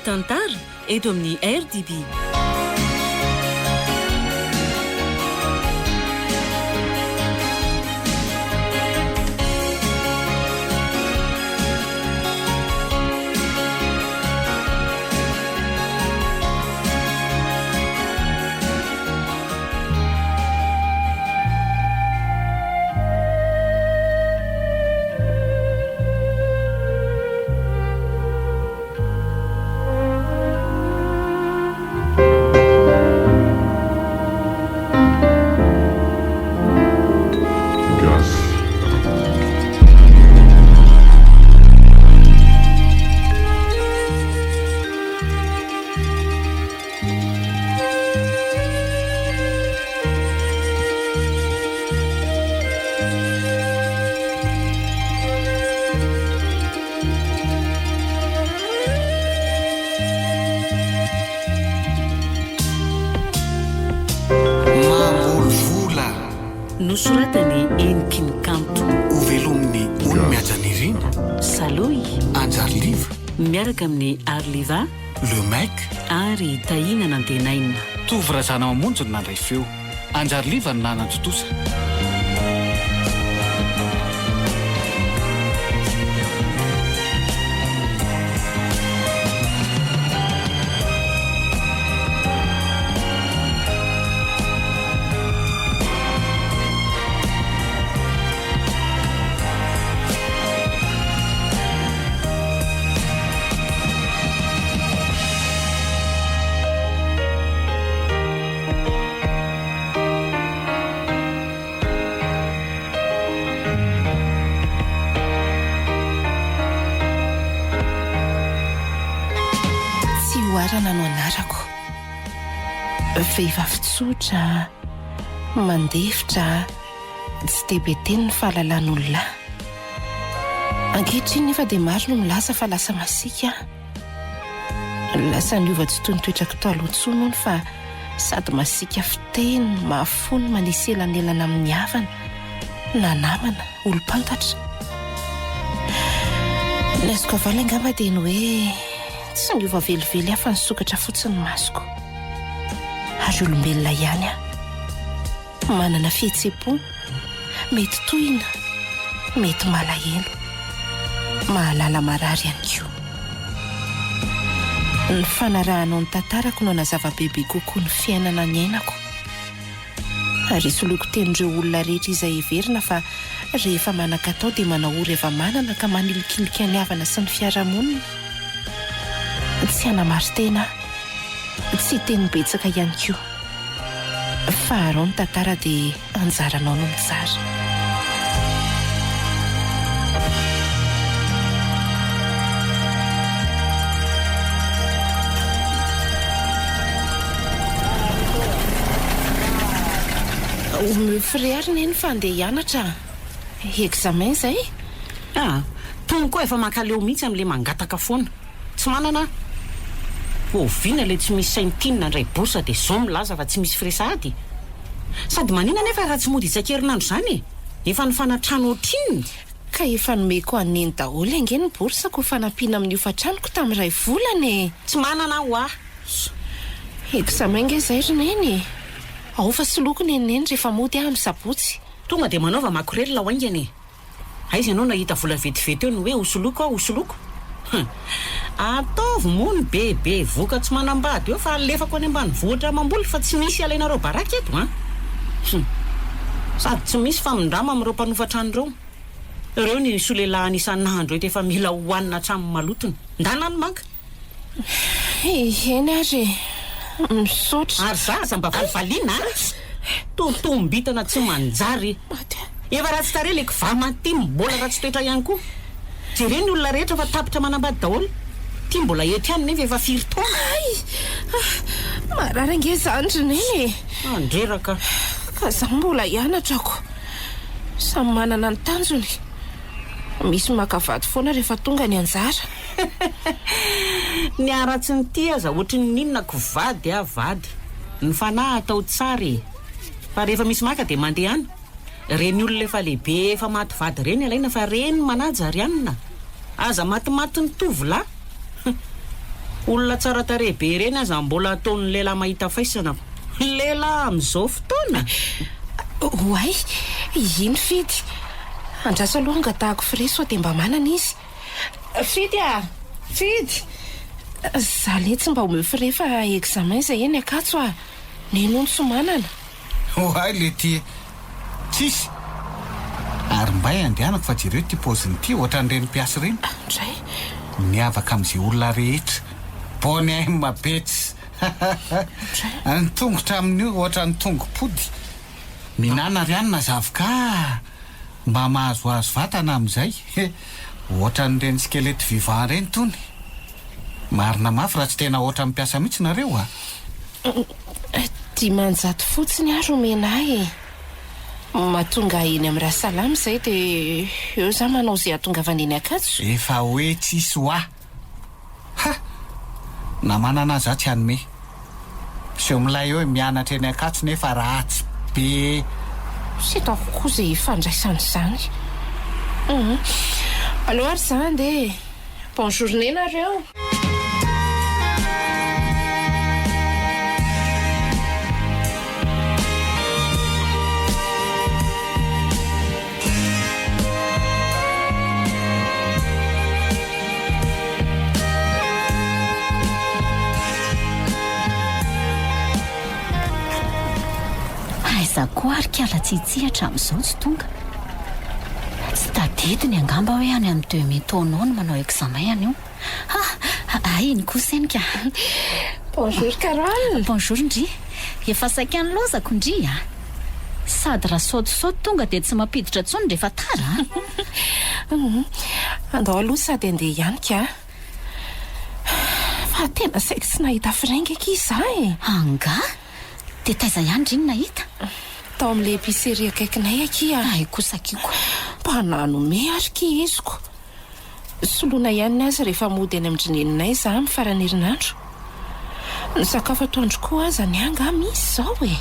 tantara eto amin'ny RDB. nosoratany Enikiny Kanto ovelominy ony miajanirina Saloy Anjarliva miaraka amin'ny Arliva Le Mec ary Tahina Nantenaina Tovrazana mamonjy nandray feo Anjarliva ny nanantotosa Nano anarako vehivavy tsotra mandefitra tsy debe teny ny fahalalan'olona ankehitriny nefa dia maro no milaza fa lasa masika lasa niova tsy toy ny toetrako taloha fa sady masika fiteny mahafony manisy elanelana amin'ny havana na namana olo-pantatra ny azoko avaly angamba dia ny hoe tsy niova velively hafa ny sokatra fotsiny masoko ary olombelona ihany manana fihetseham-po mety tohina mety malahelo mahalala marary ihany koa ny fanarahanao ny tantarako no nazava-bebe kokoa ny fiainana ny ainako ary soloko ten'ireo olona rehetra izay heverina fa rehefa manan-katao dia manahory efa manana ka manilikilika ny havana sy ny fiarahamonina tsy anamartena tsy teny betsaka ihany koa fa arao ny tantara dia anjaranao no mitsara friarina eny fa andeha hianatra examen zay tony koa efa mankaleo mihitsy amin'le mangataka foana tsy manana vina le tsy misy saintinina ndray borsa dia zao milaza fa tsy misy fresady sady manina nefa raha tsy mody itsan-kerinandro zany efa ny fanatrano ohatrininy ka efa nomeko aneny daholo ange ny borsa ko fanampiana amin'ny ofatranoko tamin'iray volana tsy manana ho examen nge zay roneny ao fa soloko neneny rehefa mody amin'ny sabotsy tonga dia manaova makorelina ho aingany aizy ianao nahita vola vetivety eo ny hoe hosoloko ataovy moa ny bebe voka tsy manambady eo fa alefako any ambany vohatra mamboly fa tsy misy alainareo baraka eto sady tsy misy famindrama amin'ireo mpanofatrany ireo ny solelahy isan'andro eto efa mila hohanina hatramin'ny malotony ndana ny manka eny ary misaotra ary zaza mba valivaliana totombitana tsy manjary efa raha tsy tare le kiva maty mbola raha tsy toetra ihany koa jereny olona rehetra fa tapitra manambady daholo tia mbola eto ihany nefa efa firy taona marary ange zany roneny andreraka ka za mbola hianatrako samy manana ny tanjony misy makavady foana rehefa tonga ny anjara ny aratsy ny ty aza ohatry ny ninona kovady vady ny fanahy atao tsara fa rehefa misy maka dia mandeha any reny olona efa lehibe efa maty vady reny alaina fa reny manajary anina aza matimaty ny tovolahy olona tsara tarehy be ireny aza mbola ataon'ny lehilahy mahita faisana. Lehilahy amin'izao fotoana. Hoay, iny Fidy. Andrasa aloha angatahako freso dia mba manana izy. Fidy a! Fidy! Zaho tsy mba omeo fre fa examen izay eny akatso a. Nenono somanana. Hoay le ty tsisy ary mbay andehanako fa jereo ty paoziny ty ohatran'ireny mpiasa ireny. Ndray miavaka amin'izay olona rehetra bony ahy mabetsy. Ny tongotra amin'io ohatra ny tongo-pody. Minana rianina zavoka mba mahazoazo vatana amin'izay. Ohatran'ireny skelety vivant ireny tony. Marina mafy raha tsy tena ohatra mipiasa mihitsy nareo a. 10,000 fotsiny ary omenahy. Mahatonga eny amin'ny Rahasalama izay dia eo zah manao izay ahatongavany eny akatso. Efa hoe tsisy ho ahy. Ha! Na manana azy tsy hanome. Seo milay hoe mianatra eny akatso nefa ratsy be. Sy hitako koa izay fandraisany izany. Allo ary zah andeha. Bonne journée nareo. Aiza koa ary kiala tsitsihatra amin'izao tsy tonga. Tsy tadidiny angamba hoe any amin'ny 2000 taonao no manao examen anio. Iny kosa enika. Bonjour Carole. Bonjour Ndry. Efa saika ny lozako Ndry a. Sady raha saotisaoty tonga dia tsy mampiditra tsony rehefa tara. Andao aloha sady andeha ihany ka. Fa tena saika tsy nahita frenge aky izaho e. Anga? Dia taiza ihany Ndry no nahita? Tao amin'ilay épicerie akaikinay aky a. Ay kosa kiko. Mba nanome ary kiziko. Soloina ihany azy rehefa mody any amin'ny drineninay izaho amin'ny farany herinandro. Ny sakafo atoandro koa aza ny anga misy izao e.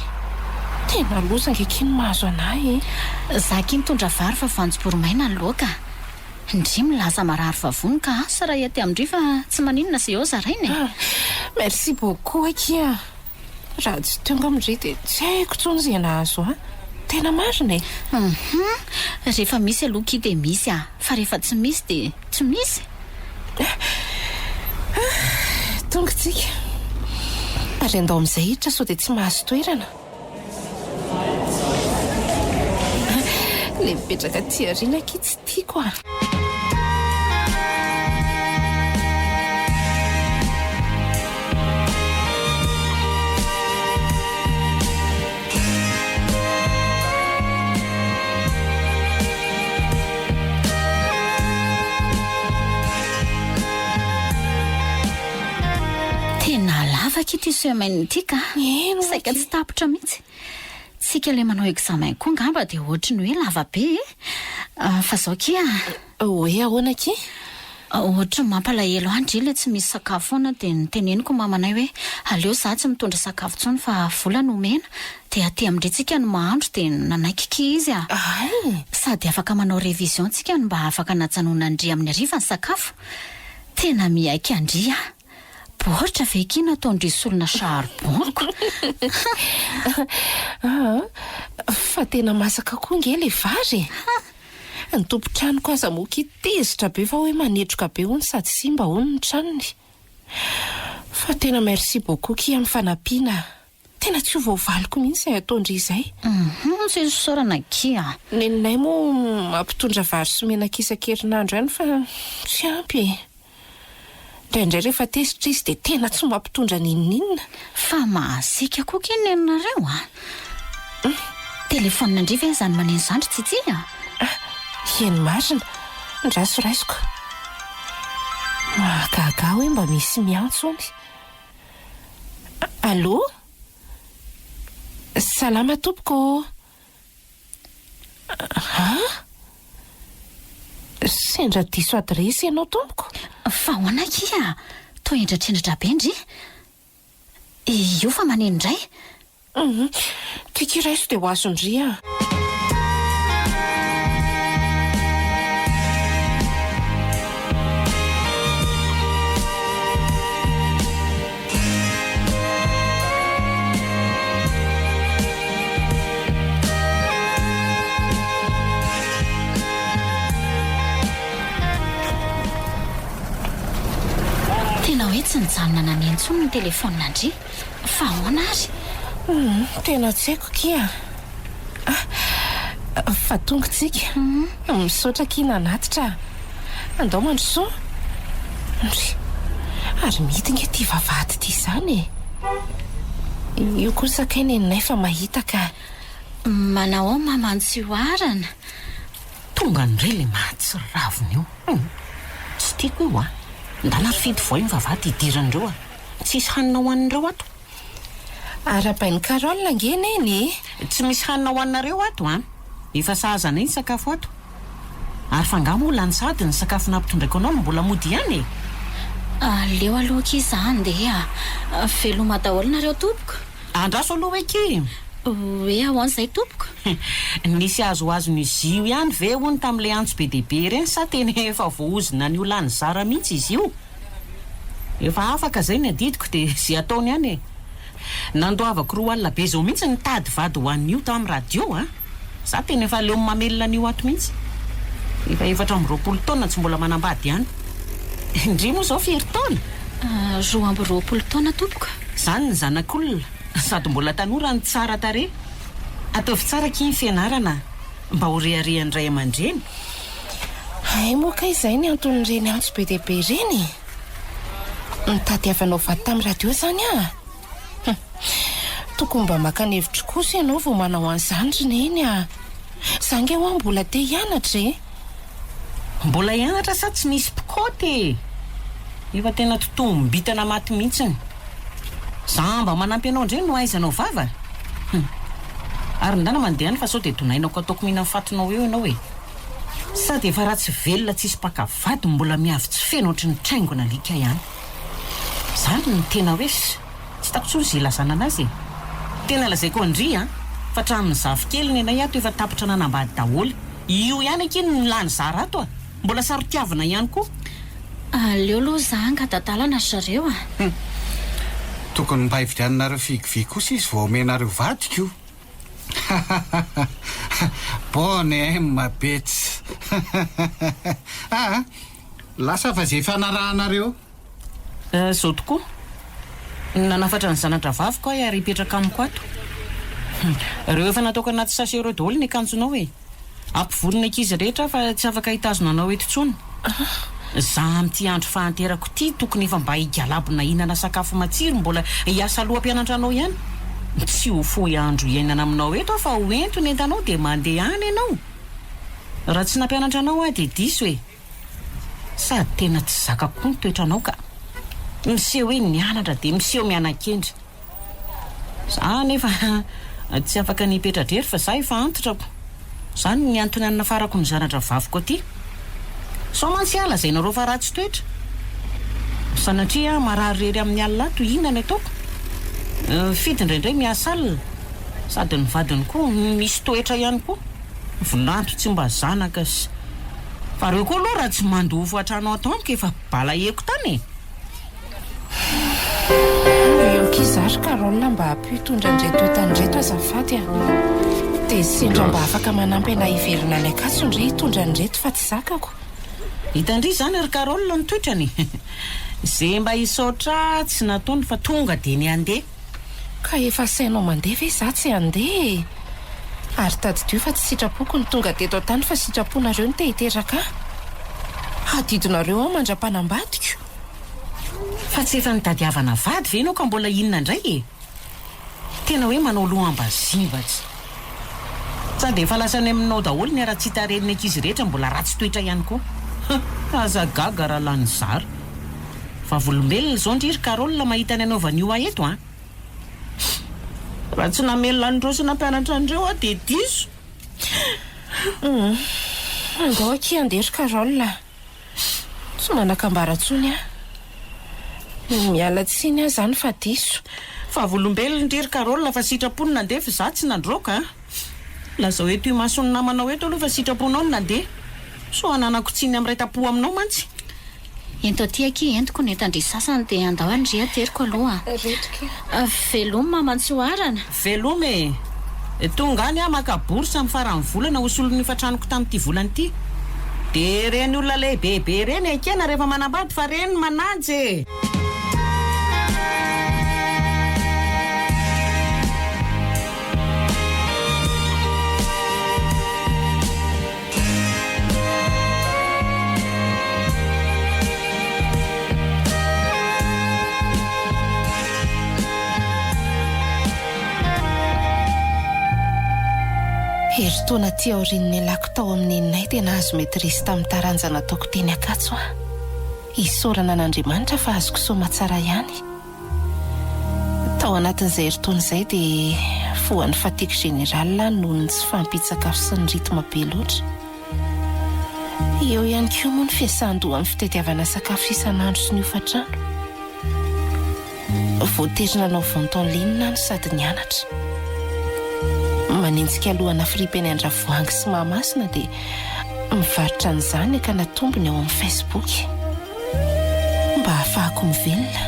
Tena lozanga ekiny mahazo anahy e. Zaho ky mitondra vary fa voanjobory-maina ny loaka. Ndry milaza marary vavony ka asa raha ety amindry fa tsy maninona izay ao zarainy. Merci beaucoup aky a. Raha tsy tonga amindry dia tsy haiko tsony izay nahazo a. Tena marina e. Rehefa misy aloha ky dia misy a. Fa rehefa tsy misy dia tsy misy. Tonga tsika. Ary andao amin'izay hiditra sao dia tsy mahazo toerana. Le mipetraka ty ariana aky tsy tiako a. Tena lava ky ty semaine ity ka. Saika tsy tapitra mihitsy. Tsika le manao examen koa ngamba dia ohatra ny hoe lava be e. Fa zao ky a. Hoe ahoana ky? Ohatra ny mampalahelo andry le tsy misy sakafo foana dia niteneniko mamanay hoe aleo za tsy mitondra sakafo tsony fa vola no omena dia aty amindry tsika no mahandro dia nanaiky ky izy a. Sady afaka manao révision tsika no mba afaka najanona Andry amin'ny hariva ny sakafo. Tena miaiky Andry a. Bohatra ve ky nataondry solona charbonko. Fa tena masaka koa nge le vary. Ny tompo-tranoko aza moa ky tezitra be fa hoe manetroka be hono sady simba hono ny tranony. Fa tena merci beaucoup ky amin'ny fanampiana. Tena tsy ho voavaliko mihitsy izay ataondry izay. Tsy sorana ky a. Neninay moa mampitondra vary sy menaka isan-kerinandro ihany fa tsy ampy e. Indraindray rehefa tezitra izy dia tena tsy mampitondra ninninina. Fa mahasika koa ky neninareo a. Telefonina Ndry ve izany maneno zandry tsitsy a. Eny marina. Ndraso raisiko. Mahagaga hoe mba misy miantso ony. Allô? Salama tompoko. Sendra diso adresy ianao tompoko. Fa hoana ky a. Toa endratrendratra be Ndry. Io fa maneno indray. Tiky raiso dia ho azo Ndry a. hoe tsy nijanona nanentsony ny telefona andry fa ahoana ary tena tsy haiko kia fa tongotsika misaotra kina anatitra andao mandrosoa ary midinga ty vavahady ty izany io kosa kainy eninay fa mahita ka manao ao mamantsyoarana tonga nyray le mahatsiravony io tsy tiako io ndana fidy voa iny vavahady idiran'ireo tsisy hanina hoanin'ireo ato ara-bainy Carole angena eny tsy misy hanina hoaninareo ato efa sahazana iny sakafo ato ary fangamo lany sady ny sakafo nampitondraiko anao no mbola mody ihany leo aloha kiza andeha veloma daholo nareo tompoko andraso aloha eky hoe ahoan'izay tompoko nisy azoazony zio ihany ve hony tamin'le antso be dehibe reny sa tena efa voaozina ny olany zara mihitsy izy io efa afaka zay ny adidiko dia zay ataony ihany nandoavako roa alina be zao mihitsy nitady vady ho an'io tao amin'ny radio za tena efa leo mamelona n'io ato mihitsy efa 420 taona tsy mbola manambady ihany indri moa zao firy taona 20 taona tompoko zany ny zanak'olona sady mbola tanora ny tsara tare ataovy tsara kiny fianarana mba ho reharehan'ray aman-dreny ay moka izay ny anton'ireny antso be dehibe reny nitadiavanao vady tamin'ny radio zany tokony mba maka-nevitry kosa ianao vao manao an'izandrina eny zange ho mbola te hianatra mbola hianatra sa tsy misy pikoty efa tena totombitana maty mihitsiny za mba manampy anao indray no aizanao vava ary ndana mandehany fa sao dia donainako ataoko mihina mifatonao eo ianao sady efa raha tsy velona tsisy pakavady mbola miavy tsy feno ohatry ny traingona alika ihany zany ny tena hoe tsy takotsony zay lazana anazy tena lazaiko andry fa tramin'ny zavokely ny anay ato efa tapitra nanambady daholo io ihany akiny ny lany zara ato mbola sarotiavana ihany koa leo aloha za angadadalana zareo tokony mba hividianinareo figovy kosa izy vao omenareo vadiko bone mabetsy lasa fa zay fanarahanareo zao tokoa nanafatra ny zanatra vaviko ary hipetraka amiko ato reo efa nataoko anaty sachet reo daholo ny akanjonao ampivorona ankizy rehetra fa tsy afaka hitazona anao eto intsony za am'ty andro fahanterako ty tokony efa mba higalabona hinana sakafo matsiro mbola hiasa aloha mpianatra anao ihany tsy ho fohy andro iainana aminao eto fa ho ento ny entanao dia mandeha any ianao raha tsy nampianatra anao dia diso sady tena tsy zakako ny toetranao ka miseho hoe nianatra dia miseho mianan-kendry za nefa tsy afaka nipetra-drery fa za efa antotrako zany ny antony any nafarako ny zanatra vaviko aty sao mantsy ala zay nareo fa ratsy toetra sanatria marary rery amin'ny alina ato inany ataoko fidy indraindray miasa alina sady ny vadiny koa misy toetra ihany koa volanto tsy mba zanaka fa reo koa aloha raha tsy mandofo atrano atao amiko efa balaeko tany eo kizary Carole mba hampitondra andreto etandreto azafady dia sendra mba afaka manampy ana hiverina ny akaso indray hitondra andreto fa tsy zakako hitandry zany ry Carole ny toetrany zay mba hisaotra tsy nataony fa tonga dia ny andeha ka efa sainao mandeha ve za tsy andeha ary tadidio fa tsy sitrapoko ny tonga teto tany fa sitraponareo ny te hiteraka hadidinareo ao mandra-panambadiko fa tsy efa nitadiavana vady ve ianao ka mbola inona indray tena hoe manao lohambazivatsy sady efa lasany aminao daholo ny ara-tsy hitareniny ankizy rehetra mbola ratsy toetra ihany koa aza gaga raha lany zara fa volombelona zao ndry ry Carole mahita ny anaovany io eto raha tsy namelona nyreo sy nampianatra andreo dia diso andao aky andeha ry Carole tsy manakambaratsony miala tsiny zany fa diso fa volombelona ndry ry Carole fa sitrapon'ny nandeha fa za tsy nandroka lazao eto imasony namanao eto aloha fa sitraponao ny nandeha so ananako tsiny amin'ny ray-tapo aminao mantsy ento aty aky entiko ny entandry sasany dia andao andry ateriko aloha veloma mamantsyoarana veloma tonga any makabory amin'ny farany volana hosolony fatranoko tamin'ity volany ity dia reny olona lehibebe reny ekena rehefa manambady fa reny manajy fotoana ty aorin'ny alako tao amin'ny eninay dia nahazo mety resy tamin'ny taranja nataoko teny Akatso a. Isaorana an'Andriamanitra fa azoko soma tsara ihany. Tao anatin'izay heritaona izay dia foan'ny fatiky generala noho ny tsy fampitsakafo sy ny ritma be loatra. Eo ihany koa moa ny fiasan-doha amin'ny fitadiavana sakafo isan'andro sy ny hofatrano. Voatery nanao vauton-ligne no sady nianatra. Manenjika alohana fripe ny Andravoahangy sy Mahamasina dia mivarotra an'izany ka natombony ao amin'ny Facebook mba ahafahako mivelona.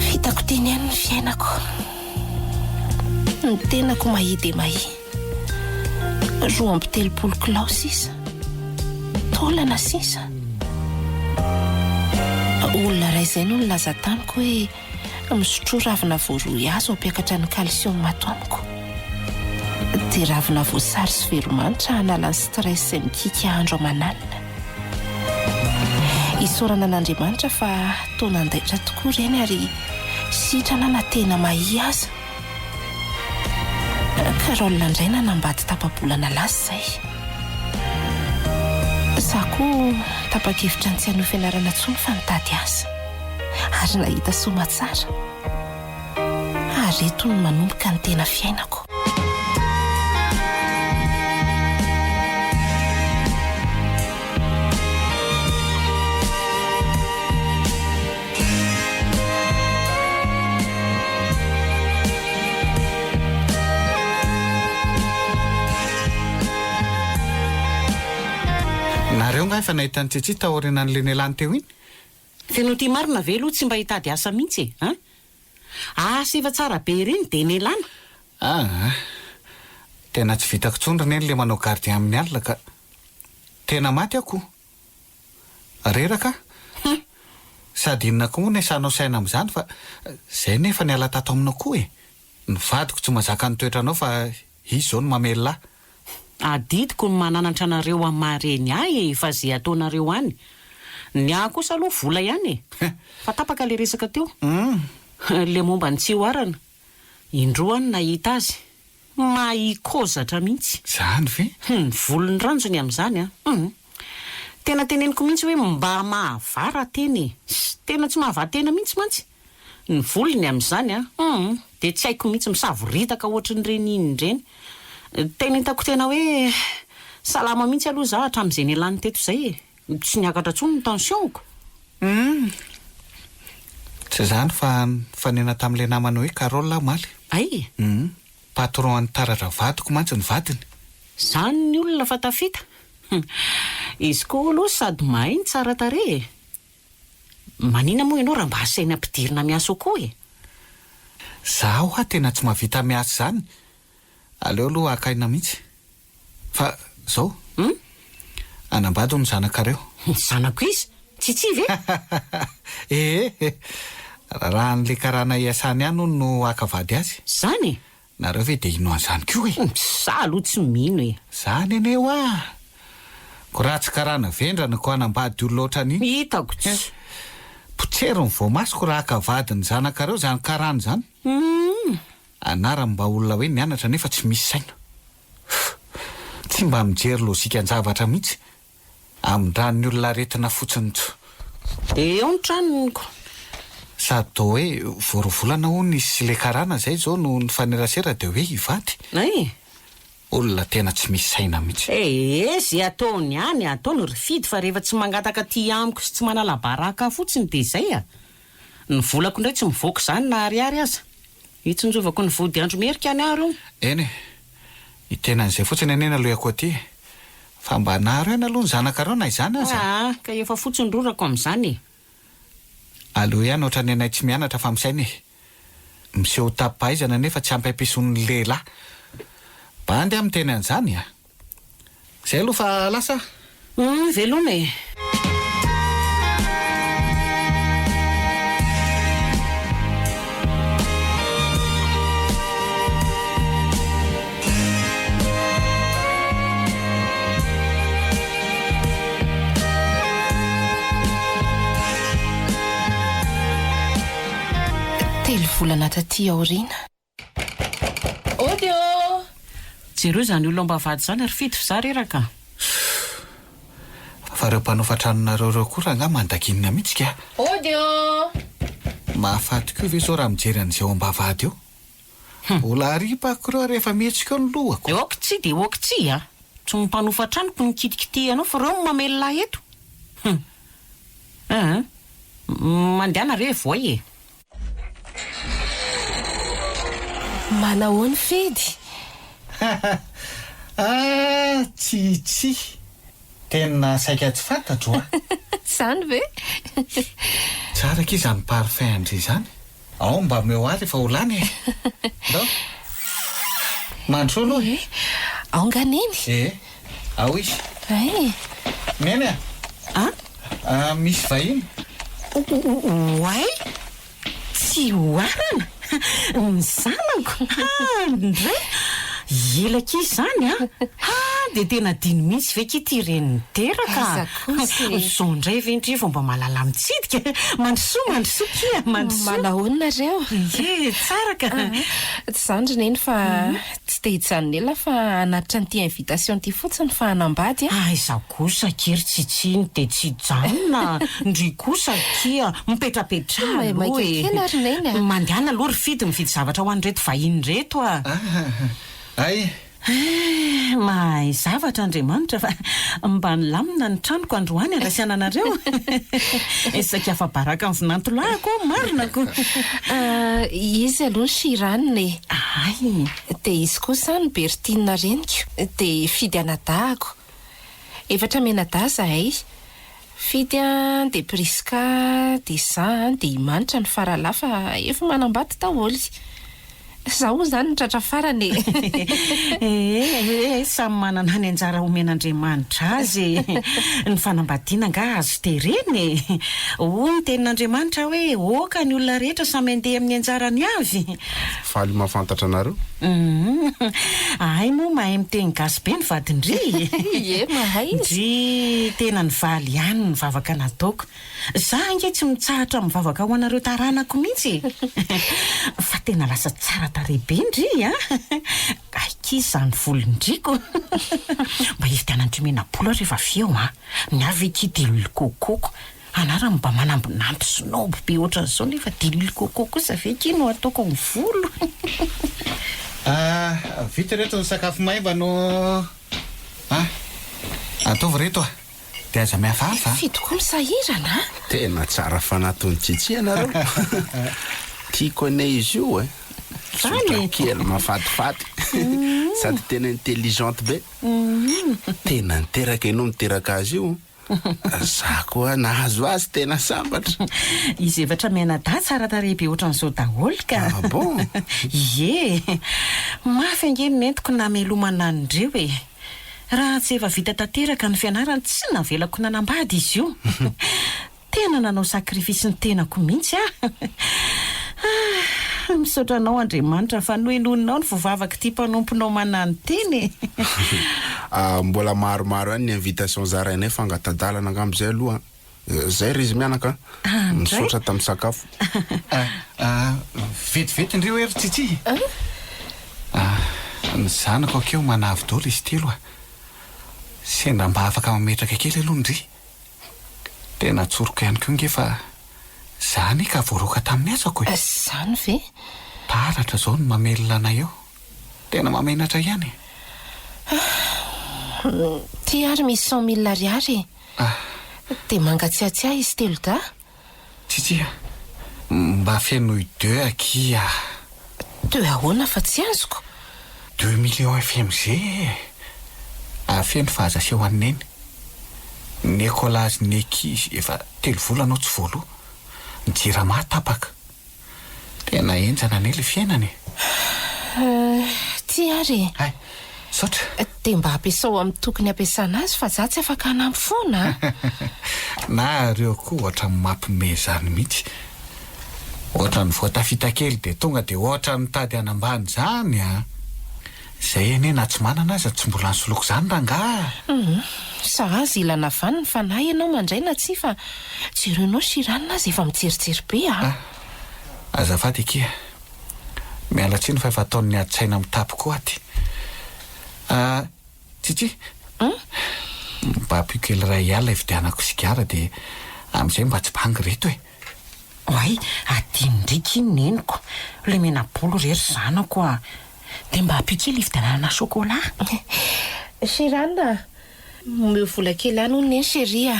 Vitako teny ihany ny fiainako. Ny tenako mahi dia mahi. 2 kilao sisa. Taolana sisa. Olona ray izay no nilaza tamiko hoe misotro ravina voaroy azo ampiakatra ny calcium mato amiko. Dia ravina voasary sy veromanitra hanala ny stress sy mikika andro aman'alina. Isaorana an'Andriamanitra fa toa nandaitra tokoa ireny ary sitrana na tena mahi aza. Karol indray nanambady tapabolana lasa izay. Za koa tapa-kevitra ny tsy hanao fianarana intsony fa nitady asa. Ary nahita soma tsara. Ary eto no manomboka ny tena fiainako. Nareo nga efa nahita ny tsitsy taorina n'le nialany teo iny? Feno ty marina ve aloha tsy mba hitady asa mihitsy e? Asa efa tsara be ireny dia nialana. Tena tsy vitako tsondry neny le manao gardien amin'ny alina ka tena maty ako. Reraka? Sady inona koa moa nesanao saina amin'izany fa izay nefa niala tato aminao koa e. Ny vadiko tsy mazaka ny toetranao fa izy izao no mamelona. Adidiko ny mananatra anareo amin'ny mareny ahy fa izay ataonareo any. Ny ahy kosa aloha vola ihany e. Fa tapaka le resaka teo. Le momba ny tsy hoarana. Indroany nahita azy. Mahikôzatra mihitsy. Zany ve? Volony ranjony amin'izany a. Tena teneniko mihitsy hoe mba mahavara teny e. Tena tsy mahavatena mihitsy mantsy. Ny volony amin'izany a. Dia tsy haiko mihitsy misavoritaka ohatran'ireny iny ireny. Tena hitako tena hoe salama mihitsy aloha za hatramin'izay nialany teto izay e. Tsy niakatra tsony ny tensionko. Tsy zany fa fanena tamin'ilay namana hoe Karol maly. Ay. Patron any taratra vadiko mantsy ny vadiny. Zany ny olona fa tafita. Izy koa aloha sady mahay ny tsara tarehy. Manina moa ianao raha mba asaina ampidirina miasa koa e. Zaho tena tsy mahavita miasa zany. Aleo aloha akaina mihitsy. Fa zao? Anambady ny zanakareo. Zanako izy? Tsitsi ve? Raha n'le karana iasany ihany no akavady azy. Zany? Nareo ve dia ino an'izany koa e? Za aloha tsy mino e. Zany eneo ah. Ko raha tsy karana vendrana ko anambady olona ohatrany iny. Hitako tsy. Potsery ny voamasoko raha akavady ny zanakareo zany karana zany. Anara mba olona hoe nianatra nefa tsy misy saina. Tsy mba mijery lozika an-javatra mihitsy. Amindran'ny olona aretina fotsiny tso. Eo ny tranoniko. Sady toa hoe voarovolana hono izy sy le karana zay zao no ny fanerasera dia hoe hivady. Ay. Olona tena tsy misy saina mihitsy. Zay ataony ihany ataony rifidy fa rehefa tsy mangataka ty amiko sy tsy manala baraka fotsiny dia izay a. Ny volako indray tsy mivoaka izany na ariary aza. Itsinjovako ny vody andro merika any ary. Eny e, tena n'izay fotsiny anena aloha aty. Fa mba naharo ena aloha ny zanakareo na izany aza. Ka efa fotsiny rorako amin'izany e. Aloha ihany ohatran enay tsy mianatra fa amin'izany e. Miseho tapaizana nefa tsy ampy-ampison'ny lehilahy. Bandy amin'ny teny an'izany a. Izay aloha fa lasa. Veloma e. Volana taty aoriana. Odio! jereo zany olo ambavady zany ary fito fizareraka fa reo mpanofatranonareo koa raha mandakinina mihitsika Odio! mahafaty koa ve zao raha mijery an'izay ambavady eo ola aripako reo rehefa mihetsika ny lohako eoko tsy de oako tsy a tsy mmpanofatranoko nikitikitianao fa reo mamelona eto mandehana reo voay e manao ny fedy tsy tena saika tsy fantatro a zany ve tsara ke izany parfum andry zany ao mba meo ary efa olany e dao mandro aloha ao nganeny ao izy ay neny misy vahiny oay tsy hoarana ny zanako ndray elaka izy zany de tena diny mihitsy ve kity reny teraka zao ndray vendry fomba malala mitsidika mandrosoa kia manahoninareo tsaraka tsy zandry neny fa tsy te hijanonela fa anatitra n'ity invitation ty fotsiny fa hanambady izaho kosa kery tsitsiny de tsy janona ndry kosa kia mipetrapetrahaloa ary neny mandehana aloha ry fidy mividy zavatra ho an'reto vahiny reto ay mahay zavatra Andriamanitra fa mba nilamina ny tranoko androany arasiana anareo esaky afa baraka ny vinantolahako marinako izy aloha shiraniny ay de izy kosa ny Bertine reniko de fidy anadahako 4 menada zahay fidy de Priska de za de Imanitra ny faralafa efa manambady taholy zaho zany tratra farany samy manana ny anjara omen'Andriamanitra azy ny fanambadiana nga azo tereny ny tenin'Andriamanitra hoe oka ny olona rehetra samy andeha amin'ny anjarany avy faly mahafantatra anareo ay moa mahay miteny gasy be ny vadindry mahay ndry tena ny valy ihany ny vavaka nataoko za nge tsy mitsahatra mivavaka ho anareo taranako mihitsy fa tena lasa tsara tarehibe ndry aikizy zany volondriko mba hividianandromena-bola rehefa aveo ny avy eky dilily kokoko anara mba manambinampy sinobo be ohatran'izao nefa dilily kokoko kosa aveky no ataoko ny volo vita reto ny sakafo maimba no ataovy reto de aza mihafahafa fidy koa misahirana tena tsara fanatony tsitsi anareo tiako ane izy io kely mafatifaty sady tena intelligente be tena niteraka ianao miteraka azy io za koa nahazo azy tena sambatra izy efatra mianada tsara tarehibe ohatran'izao daholo ka bon mafy angeny nentiko namelomana andreo raha tsy efa vita tanteraka ny fianarany tsy navelako nanambady izy io tena nanao sakrifisy ny tenako mihitsy misaotra anao Andriamanitra fa noenononao ny vovavaka ty mpanomponao manany teny mbola maromaro any ny invitation zarainay fangatadalana angam'izay aloha zay ry izy mianaka misaotra tamin'ny sakafo vetivety ndreo ery tsitsi ny zanako akeo manavy dolo izy telo sendra mba afaka mametraka kely aloha ndry tena tsoroko ihany koa nge fa zany ka voaroka tamin'ny azako zany ve paratra zao ny mamelona anay eo tena mamenatra ihany ty ary misy 100 000 ariary de mangatsiatsiah izy telo da tsitsia mba fianoy 2 akia 2 ahoana fa tsy azoko 2 millions FMG afeno fahazaseo anneny Nicolas Nekizy efa 3 volana tsy volo njirama tapaka tena enjana nely fiainany ty ary ay sotra de mba ampiasao amin'ny tokony ampiasana azy fa za tsy afaka hanampy foana na reo koa ohatra mampime zany mihitsy ohatra ny voatafita kely de tonga de ohatra ny tady anambany zany zay ene na tsy manana azy tsy mbola nysoloko zany ranga sa azy ilana vaniny fa na ianao mandraina tsy fa jerenao siranina azy efa mijerijery be azafady kia miala tsiny fa efa ataon'ny ady-tsaina mitapy koa aty Tsitsi mba ampio kely ray alina ividianako sigara dia amin'izay mba tsy bangy reto e. Oay, adinindriky iny neniko le menabolo rery zanako a dia mba ampio kely ividianana chocolat. Chéranna, meo vola kely any hono neny chéria.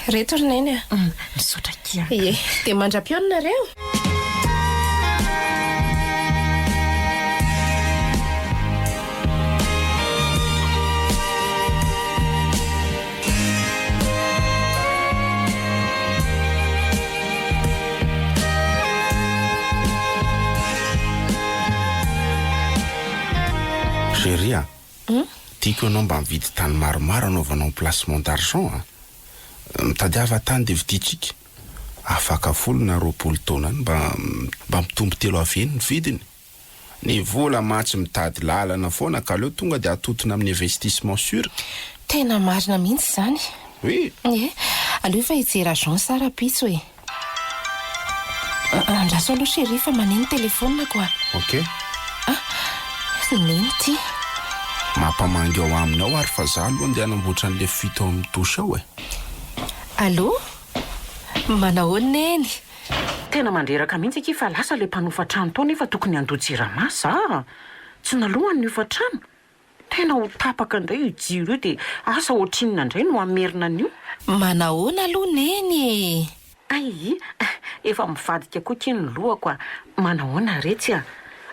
Reto ry neny a. Misaotra kia. Ie, dia mandra-pionareo. Chéria, tiako ianao mba mividy tany maromaro anaovanao placement d'argent a. Mitadiava tany dia viditsika. Afaka folo na 20 taona any mba mitombo 3 aveny ny vidiny. Ny vola matsy mitady lalana foana ka leo tonga dia atotona amin'ny investissement sûr. Tena marina mihitsy zany. Oui. Ie, aleo fa hijery agent sara pitso e. Andraso aloha chérie fa maneno telefona koa. Ok. Neny ty. Mampamangy ao aminao ary fa za aloha andeha hanamboatra an'le fito ao amin'ny tosy ao e. Allô? Manao neny? Tena mandreraka mihitsy aky fa lasa le mpanofa trano tao nefa tokony handoa-jirama za. Tsy nalohany ny ofa trano. Tena ho tapaka indray io jiro io dia asa ohatrinona indray no amerina an'io. Manahoana aloha neny? Ay, efa mivadika koa keny ny lohako a. Manahoana retsy a.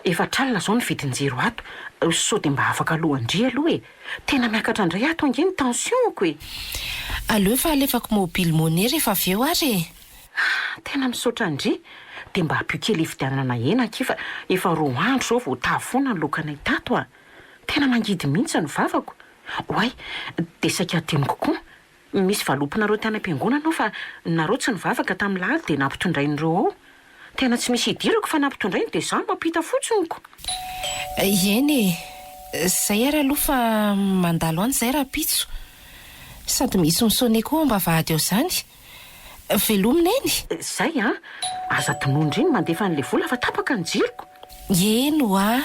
Efa tralina zao ny vidin-jiro ato. Sao dia mba afaka lohandria aloha e. Tena miakatra indray ato ange ny tensionko e. Aleo fa alefako mobile money rehefa avy eo ary e. Tena misaotra indri dia mba ampio kely ividianana hena aky fa efa 2 andro zao vao tafona ny lokanay tato a. Tena mangidy mihitsy ny vavako. Oay, dia saika adino kokoa. Misy valopinareo tany am-piangonana fa nareo tsy nivavaka tamin'ny lahady dia nampitondrain'ireo ao. Tena tsy misy idirako fa nampitondrainy dia za mampita fotsiny ko. Eny e, zay ary aloha fa mandalo any zay raha pitso. Sady misy misone koa mba vady ao zany. Velomina eny? Zay a, aza tonondry iny mandefa an'le vola fa tapaka ny jiroko. Eno a.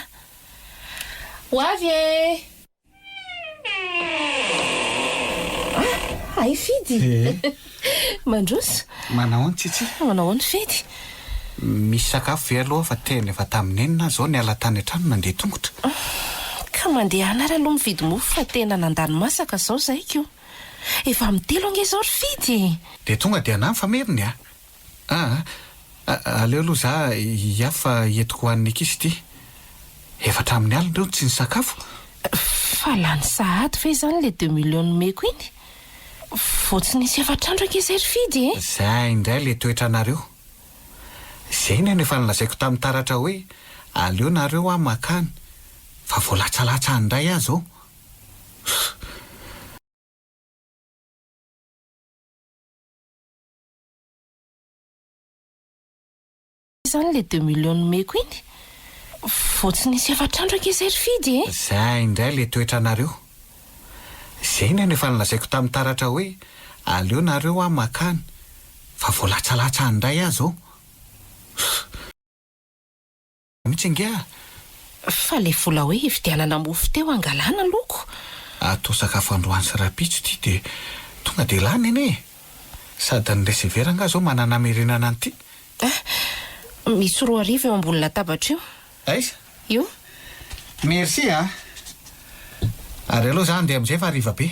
Ho avy e. Ay fidy. Mandroso. Manao any Tsitsi? Manao ny fidy. Misy sakafo ve aloha fa tena efa tamin'ny enina zao ny ala tany an-trano nandeha tongotra. Ka mandeha anara aloha mividy mofo fa tena nandany masaka zao zay kio. Efa mitelo ange zao ry fidy. Dia tonga dia anamy fa meriny a. Aleo aloha za hiafa entiko hoan'ny ankizy ity. Efa hatramin'ny alina reo tsy ny sakafo. Fa lany sahady fe zany le 2 millions nomeko iny. Fotsiny nisy efatrandro ange zay ry fidy e. Zay indray le toetra anareo. Zay ny efa nilazaiko tamin'ny taratra hoe aleo nareo a makany fa voalatsalatsa andray azy ao. Zany le 2 millions nomeko iny. Fotsiny nisy efatrandro ange zay ry fidy e. Zay indray le toetra anareo. Zay ny efa nilazaiko tamin'ny taratra hoe aleo nareo a makany fa voalatsalatsa andray azy ao. Mitsy ngia. Fa le vola hoe ividianana mofo teo angalana loko. Atao sakafo androany sy rapitso ty dia tonga dia lany eny e. Sady ny reseveranga zao manana merenana an'ity. Misy 2 arivo eo ambony latabatra io. Aiza? Io? Merci a. Ary aloha za andeha amin'izay fa hariva be.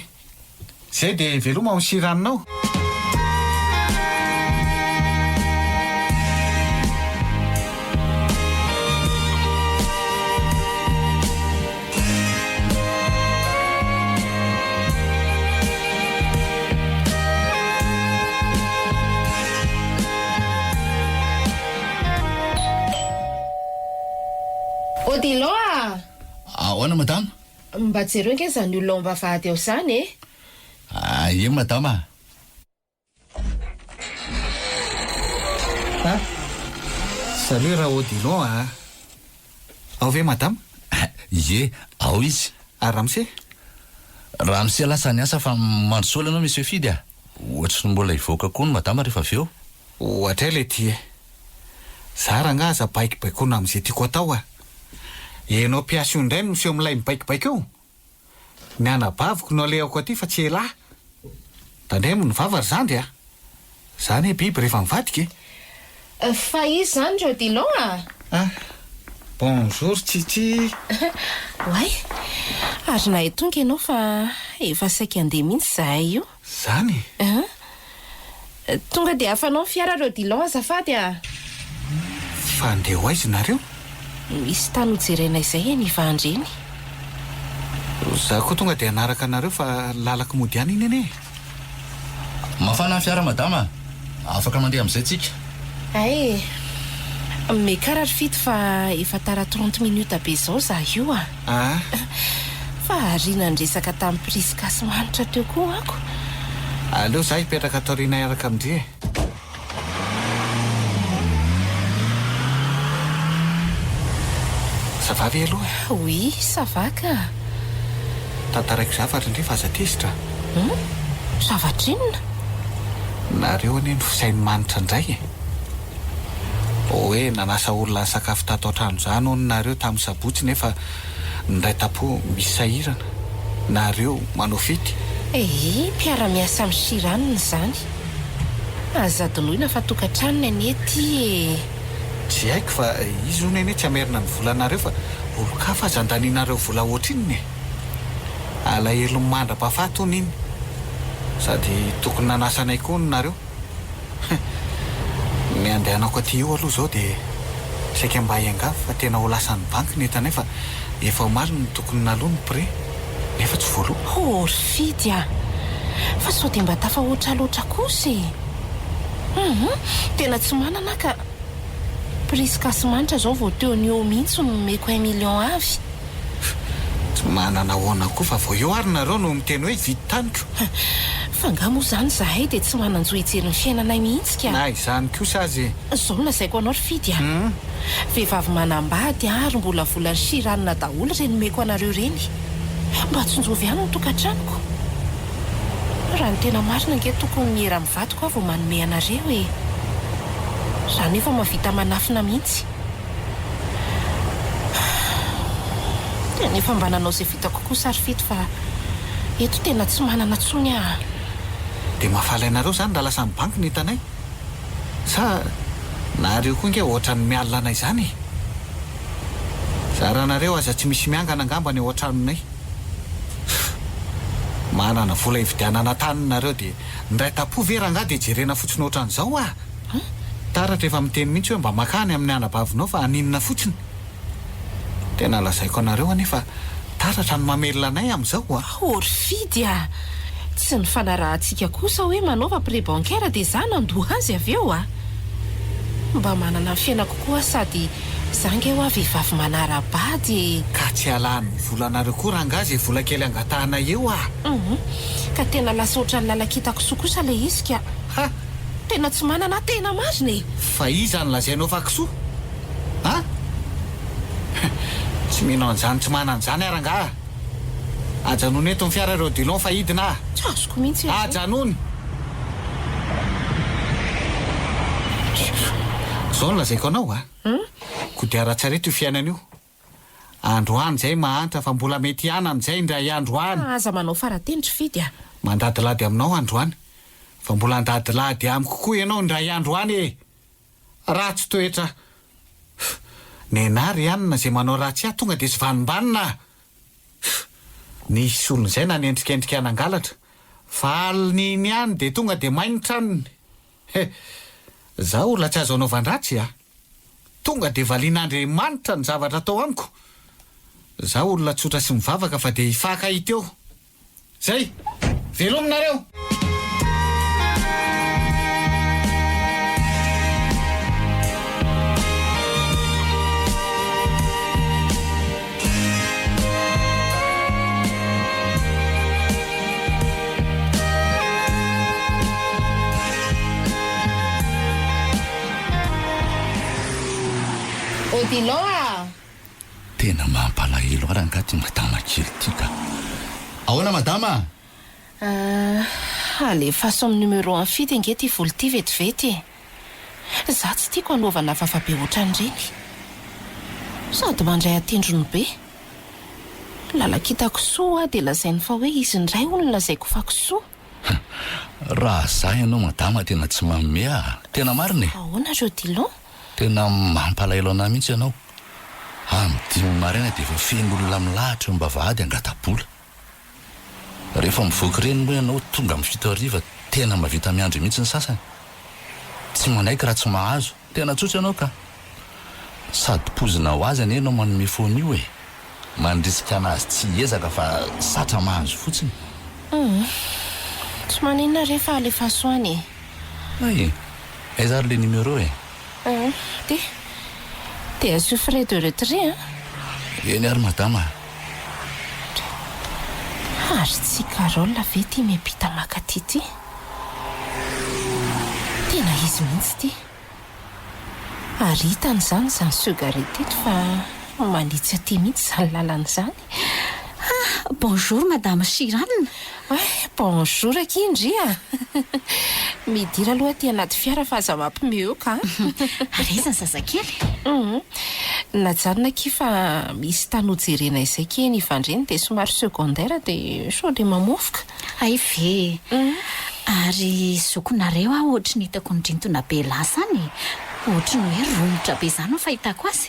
Zay dia veloma ao ny siranonao. Odilo a. Ahoana madama? Mba jereo nge zany olona mba vady ao zany e. Ie madama. Salut raha Odilon a. Ao ve madama? Ie, ao izy. Ramse? Ramse lasa ny asa fa mandrosola anao misy fidy a. Ohatry ny mbola hivoaka koa ny madama rehefa avy eo. Ohatra le ty e. Za raha nga aza baiki baikona amin'izay tiako atao a. enao mpiasy io indray no seho milay mibaikobaiko eo ny anabaviko no alehako aty fa tsy elahy tandremo ny vava ry zandry a zany e biby rehefa mivadika fa izy zany reo Dilon bonjour Titi oay ary na tonga ianao fa efa saika andeha mihitsy zahay io zany tonga dia afanao fiara reo Dilon azafady fa andeha ho aizy nareo misy tany hojerenay izay ny vandreny za koa tonga dia anaraka anareo fa lalaka mody any iny ene mafana ny fiara madama afaka mandeha amin'izay tsika ay mekarary fito fa efa tara 30 minutes be zao za io fa arina nresaka tamin'ny Priska sy manitra teo koa ako aleo za hipetraka taoriana iaraka amindre savavy aloha oui savaka tantaraiko zavatra indray fa aza tezitra zavatra inona nareo anie no fisainy manitra indray hoe nanasa olona sakafo tato an-trano zany ono nareo tamin'ny sabotsy nefa ndray tapo misy sahirana nareo manao fity mpiara-miasa amin'ny siranina zany azadonoina fa tokantranony anie ty tsy haiko fa izy ono anie tsy amerina ny volanareo fa olo-kafa azandaninareo vola oatra inny alahelo mandra-pahafato ony iny sady tokony nanasanay koa no nareo ny andehanako aty io aloha zao dia saika mba hiangavy fa tena ho lasan'ny banky ny etanay fa efa maro ny tokony naloha ny pré nefa tsy voaloha fidy fa sao dia mba tafahoatra loatra kosa tena tsy manana ka Priska sy manitra zao vao teo ny eo mihitsy no nomeko 1 million avy tsy manana hoana koa fa vao eo ary nareo no miteny hoe vity taniko fa nga moa zany zahay dia tsy mananjo hijery ny fiainanay mihitsy ka na izany kosa azy zao lazaiko anao ry fidy vehivavy manambady ary mbola volany siranina daholo reny meko anareo reny mba tsonjovy ihany ny tokantranoko raha ny tena marina nge tokony miera mivadiko aho vao manome anareo zany efa mavita manafina mihitsy nefa mba nanao izay vitako kosa ary fito fa eto tena tsy manana tsony dia mahafaly anareo zany raha lasa ny banky ny hitanay sa nareo koa nge ohatra ny mialina anay zany za raha nareo aza tsy misy miangana angamba ny ao an-tranonay manana vola hividianana tany nareo dia ndray tapo veranga dia jerena fotsiny ohatran'izao taratra efa miteny mihitsy hoe mba makany amin'ny anabavinao fa aninona fotsiny tena lazaiko anareo anefa taratra ny mamelona anay amin'izao ory fidy tsy ny fanarahantsika kosa hoe manaova pré bancaire dia za nandoha azy avy eo mba manana fiainako koa sady zange ho vehivavy manara-bady ka tsy alany volanareo koa rangazy vola kely angatahanay eo ka tena lasa oatra ny lalakitako soa kosa le izy ka tena tsy manana tena marina fa iza ny lazainao fa kisoa tsy minao an'izany tsy manan'izany aranga ajanony eto ny fiara reo Dilon fa hidina tsy azoko mihitsy ajanony zao ny lazaiko anao kodiara-tsareto io fiainana io androany zay mahantra fa mbola mety hianan'izay indray androany aza manao faratenitry fidy mandadilady aminao androany fa mbola andadilady amiko koa ianao indray androany raha tsy toetra nenary ihanina zay manao raha tsy tonga dia sy vanombanina nisy olona izay na nendrikendrika anangalatra valiny iny ihany dia tonga dia mainitra aniny za olona tsy azo anaovan-dratsy tonga dia valian'Andriamanitra ny zavatra atao amiko za olona tsotra sy mivavaka fa dia hifaka hita eo zay velominareo Dilon tena mampalahelo ara angaty madama kely tika ahoana madama alefaso amin'ny numéro 1 fidy nge ty volo ty vetivety za tsy tiako anaovana vafabe ohatran'ireny sady mandray atendrony be lalakitako soa dia lazainy fa hoe izy ndray olona lazaiko fa kisoa. raha za ianao madama tena tsy mamea tena marina e. ahoana reo Dilon? tena mampalahelo anahy mihitsy ianao. am'dimy maraina dia efa feno olona milahatra eo mba vady angatabola. rehefa mivoaka reny moa ianao tonga amin'ny fito hariva tena mavita miandry mihitsy ny sasany. tsy manaiky raha tsy mahazo tena tsotra ianao ka. sady pozina ho azy any ianao manome foana io e. mandrisika anazy tsy ezaka fa satra mahazo fotsiny. tsy maninona rehefa alefa soany. ay aizary le numéro e. dia asio frais de retrait eny ary madama. ary tsy Carole ve ty miampita makaty ty? tena izy mihitsy ty. ary hitan'izany zany sugareteto fa manitsy aty mihitsy zany lalan'izany. Bonjour madame Chiranina. Bonjour akindria. midira aloha aty anaty fiara fa aza mampimeo ka. Arezany zazakely. najanona ki fa misy tanojerena izay keny ivandreny dia somary secondaire dia sao dia mamofoka. Ay ve. Ary zokonareo ohatry ny hitako ny rintona be lasa any. Ohatry ny hoe romotra be izany no fahitako azy.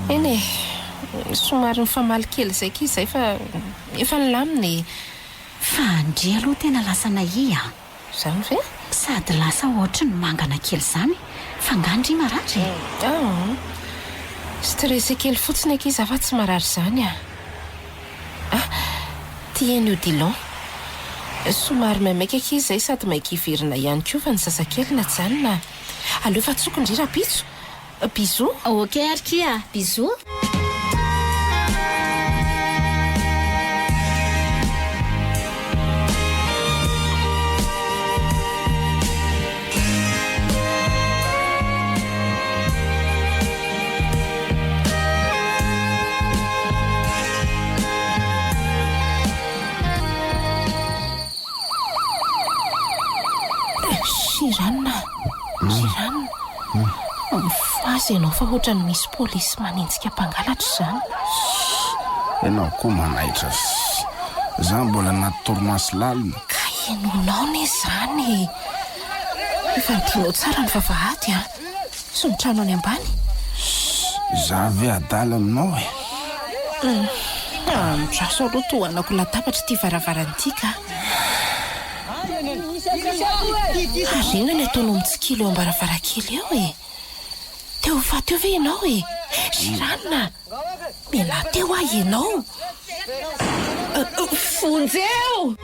eny somary mifamaly kely izay ki izay fa efa nilaminy. Fa andry aloha tena lasa naia. Zany ve? Sady lasa ohatry ny mangana kely izany. Fa ngandry maratra. stress kely fotsiny akizy afa tsy marary izany tieny io Dilon. somary maimaika akizy izay sady maika iverina ihany koa fa ny zazakely na janona. aleo fa tsokondrira pitso. Bisous. Ok Arkia, bisous. Chiranina. Fazy ianao fa ohatrany misy polisy manenjika mpangalatra izany. ianao koa manaitra za mbola anaty torimasy lalina. Ka enonao ne izany. Efa nitianao tsara ny vavahady sy ny trano any ambany. za ve adala aminao mitraso aloha tohanako latabatra ty varavaran'ity ka. Arena ny ataonao mitsikilo eo ambaravarakely eo teo fa teo ve ianao Chiranina. Miala teo ianao. Fonjeo.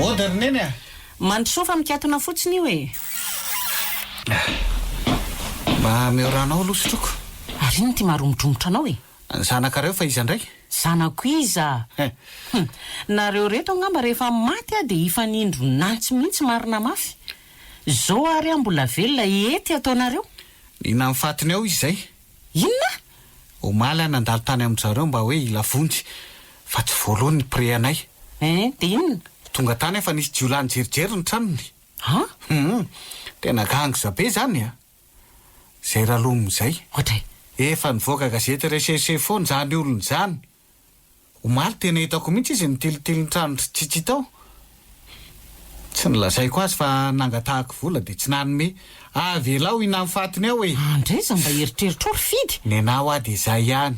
Oderneny mandrosofa mikatona fotsiny io mba meoranao losotroko. ary iny ty maromodromotra anao Zanakareo fa iza ndray? zanako iza. nareo reto angamba rehefa maty dia ifanindro nantsy mihitsy marina mafy. zao ary mbola velona ety ataonareo. Nina mifatiny ao izy zay. Inona? Omaly nandalo tany amin'zareo mba hoe ilafonjy fa tsy voalohany ny pré anay. Dia inona? Tonga tany efa nisy jiolany jerijery ny tranony. Tena gangza be zany zay ralomo zay. Ohatray? Efa nivoaka gazety recherche foana zany olony zany. Omaly tena hitako mihitsy izy nitilitily ny trano tsitsy tao. Tsy nilazaiko azy fa nangatahako vola dia tsy nanome. Avelao ina mifatiny ao andreza mba eritreritra ory fidy. nenao ady izay ihany.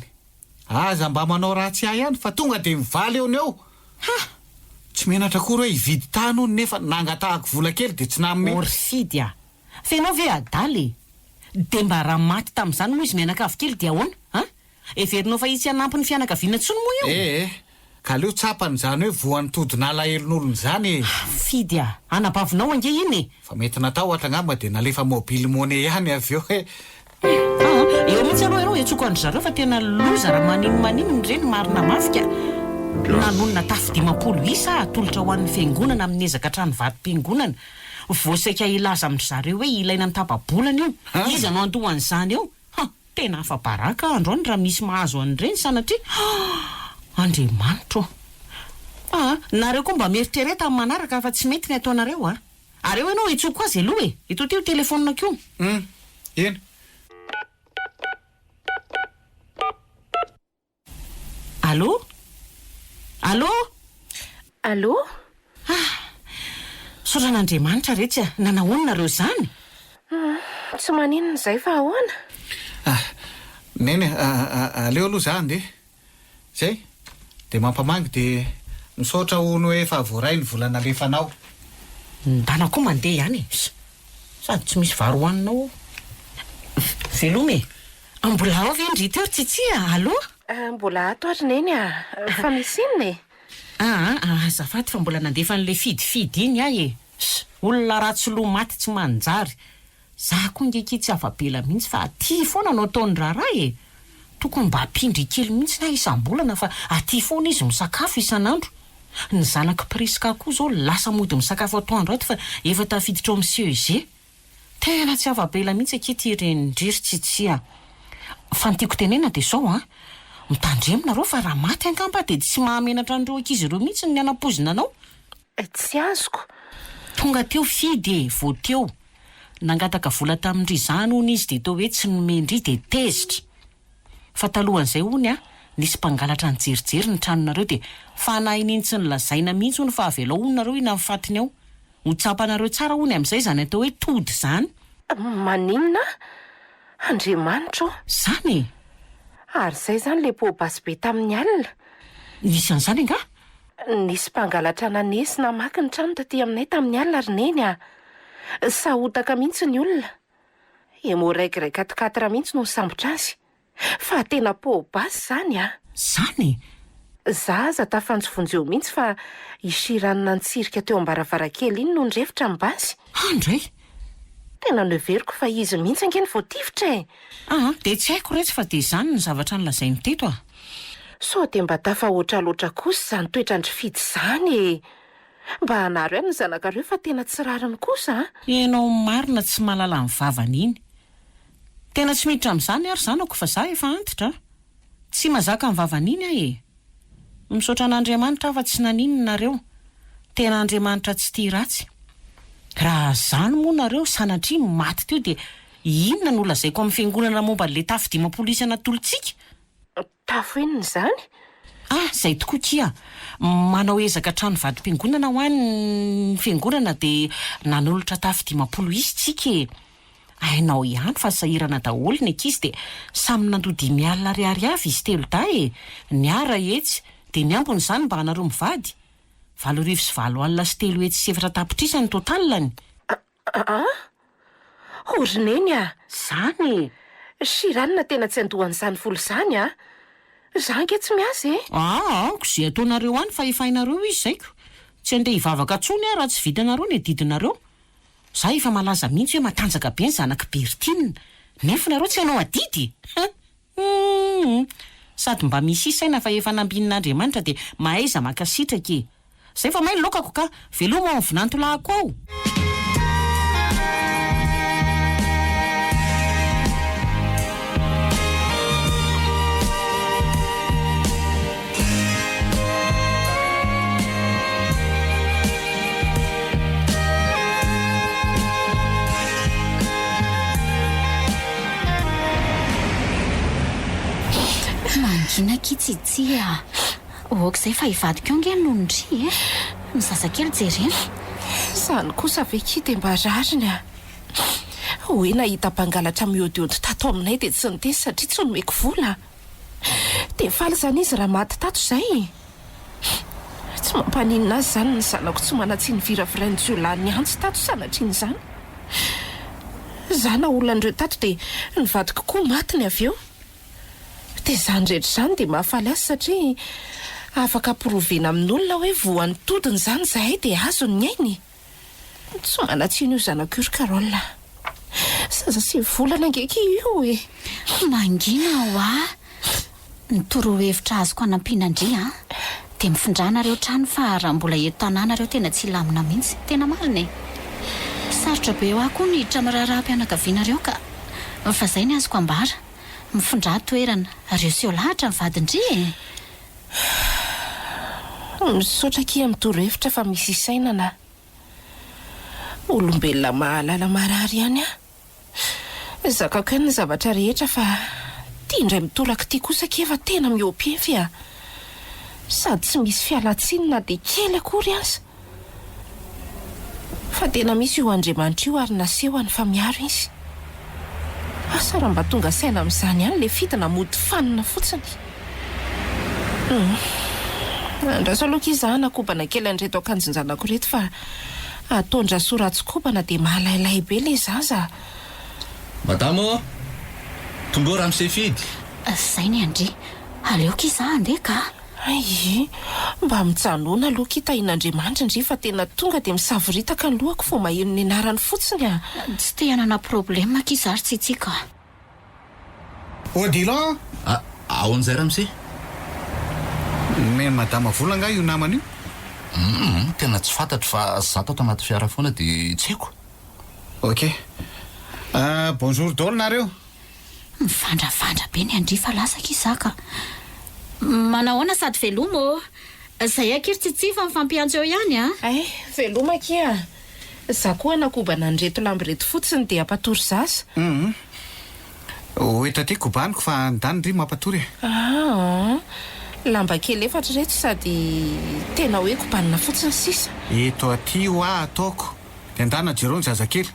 Aza mba manao ratsy ahy ihany fa tonga dia mivaly eo ny eo. Tsy menatra kory hoe hividy tany hono nefa nangatahako vola kely dia tsy nanome. ory fidy fa ianao ve adaly dia mba raha maty tamin'izany moa izy mianakavy kely dia ahoana everinao fa itsy hanampy ny fianakaviana tsony moa eo. Ka leo tsapany zany hoe voan'ny todina alahelo zany fidy anabavinao ange iny fa mety natao ohatra ngamba dia nalefa mobile money ihany avy eo eo mihitsy aloha ianao etsoko andry zareo fa tena loza raha maninony reny marina mafika. nanonona tafy 500 isa atolotra ho an'ny fiangonana amin'ny ezaka trano vatom-piangonana voasaika ilaza amindry zareo hoe ilaina amin'ny tapabolana io izy anao andohan'izany eo tena afa-baraka androany raha misy mahazo an'ireny sanatria andriamanitro nareo koa mba mieritrereta amin'ny manaraka fa tsy mety ny ataonareo areo ianao itsoko azy aloha ito teo telefonina kio eny allo sotran'andriamanitra retsy nanahoanareo zany tsy maninona izay fa ahoana neny aleo aloha zany zay de mampamangy de misaotra hono hoe fa voaray ny volana alefanao ndana koa mandeha ihany sady tsy misy varo hoaninao velome mbola ao ve ndry teo tsitsia allo mbola ato ary neny fa misy inona azafady fa mbola nandefa n'le fidifidy iny olona ratsy loha maty tsy manjary za koa ngeky tsy avabela mihitsy fa aty foana anao ataony raray tokony mba ampindry kely mihitsy na isam-bolana fa aty foana izy misakafo isan'andro ny zanaka priska koa zao lasa mody misakafo atoandro ato fa efa tafiditra ao monsieur Eugé tena tsy avabela mihitsy akety irendriry tsitsia fa nytiako tenena de zao mitandreminareo fa raha maty angamba de tsy mahamenatra andreo ankizy ireo mihitsy ny anapozina anao tsy azoko tonga teo fidy vo teo nangataka vola tamindry zany hony izy de teo hoe tsy nomendry de tezitra fa talohan'izay hony nisy mpangalatra ny jerijery ny tranonareo de fanahininy tsy nilazaina mihitsy hony fa avela onareo ina mifatiny ao hotsapanareo tsara hony amin'izay zany atao hoe tody zany maninona andriamanitro zany ary zay zany le pobasy be tamin'ny alina nisy an'izany nga nisy mpangalatra nanesy namaky ny trano taty aminay tamin'ny alina ary neny sahotaka mihitsy ny olona emoraikiraika atikatira mihitsy no sambotra azy fa tena pobasy zany zany za aza tafanjovonjeo mihitsy fa isiranina nitsirika teo ambaravarakely iny no ndrefitra mibasy andray tena neveriko fa izy mihitsy angeny voatifitra de tsy haiko retsy fa de zany ny zavatra nylazainy teto so de mba tafahoatra loatra kosa zany toetrandry fidy zany mba hanaro ihany ny zanakareo fa tena tsy rariny kosa ianao marina tsy malala ny vavany iny tena tsy miditra amin'izany ary zanako fa za efa antitra tsy mazaka ny vavany iny misaotra an'Andriamanitra fa tsy nanino nareo tena Andriamanitra tsy tia ratsy raha zany moa nareo sanatria maty teo de inona no lazaiko amin'ny fiangonana momba le tafy 50 isana tolontsika tafo inona zany zay tokoa kia manao ezaka trano vady-piangonana ho any fiangonana de nanolotra tafy 50 izy tsika ainao ihany fa sahirana daholo ny ankizy de samy nandody mialina ariary avy izy telo day ny ara etsy de ny ambony zany mba hanareo mivady 7 sy 3 etsy sy 7 tapitrisany totalany orineny zany siranina tena tsy andohan'izany folo zany za nke tsy miazy ko zay ataonareo any fa efainareo izy zaiko tsy andeha hivavaka tsony raha tsy vidanareo ny adidinareo za efa malaza mihitsy hoe matanjaka be ny zanaka Bertina nefa nareo tsy hanao adidy sady mba misy isaina fa efa nambinin'Andriamanitra de mahaiza makasitraka zay fa mainy lokako ka veloma amin'ny vinantolahako ao mangina kitsitsia okizay fa hivadika eo ngeny no ndry ny zazakely jerena zany kosa veki de mba rariny hoe nahita mpangalatra miodiody tato aminay de tsy niteny satria tsy nomeko vola de faly zany izy raha maty tato zay tsy mampaninina azy zany ny zanako tsy manatsy ny viravirainy jiolany antsy tato sanatriny zany zana olonandreo tato de nivadika koa matiny avy eo de zany rehetra zany de mahafaly azy satria afaka ampirovena amin'olona hoe voan'ny todiny zany zahay de azo ny ainy tsy manatsino io zanako io Karola saza sy volana ngeky io mangina ny torohevitra azoko anampinandry de mifindrana reo trano fa raha mbola eto tanànareo tena tsy lamina mihitsy tena marina sarotra be eo ahko niditra miraharaha-mpianakavianareo ka fa zay ny azoko ambara mifondra toerana reseo lahatra mivadindry misaotra kia mitoro-hevitra fa misy isainana olombelona mahalala marary ihany zakako ihany ny zavatra rehetra fa tia indray mitolaka tia kosa kefa tena miopefy sady tsy misy fialatsinina dia kely akory aza fa tena misy io Andriamanitra io ary nasehoany fa miaro izy asa raha mba tonga saina amin'izany ihany le fitana mody fanina fotsiny andraso aloha izahana kobana kely an'reto akanjonjanako reto fa atondra soratsikobana dia mahalailay be le zaza madamo tonga raha misefidy zay ny andry aleoka izaho andeha ka ai mba mijanona aloha kitahin'Andriamanitra indry fa tena tonga dia misavoritaka ny lohako fo maheno ny anarany fotsiny tsy te hanana problema kizary tsitsika Odilon aon'izay raha mise men madama volanga io namana io tena tsy fantatro fa zato ato anaty fiara foana dia tsy haiko ok bonjour dolo nareo mivandravandra be ny andry fa lasaka izaka manahoana sady veloma zay akery tsitsifa mifampiantso eo ihany ai veloma kia za koa nakobana nyreto lamby reto fotsiny dia ampatory zaza hoeta ty kobaniko fa andany ry mampatory lamba kely efatra reto sady tena hoe kobanina fotsiny sisa eto aty ho ataoko dia andana jerony zazakely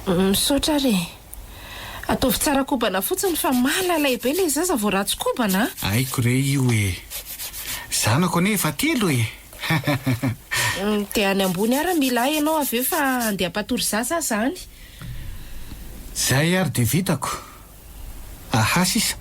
misaotra re ataovy tsara kobana fotsiny fa mahalalay be le zaza vao ratsy kobana aiko re io zanako ane efa telo dia any ambony ara mila ianao avy eo fa andeha ampatory zaza zany zay ary dia vitako aha sisa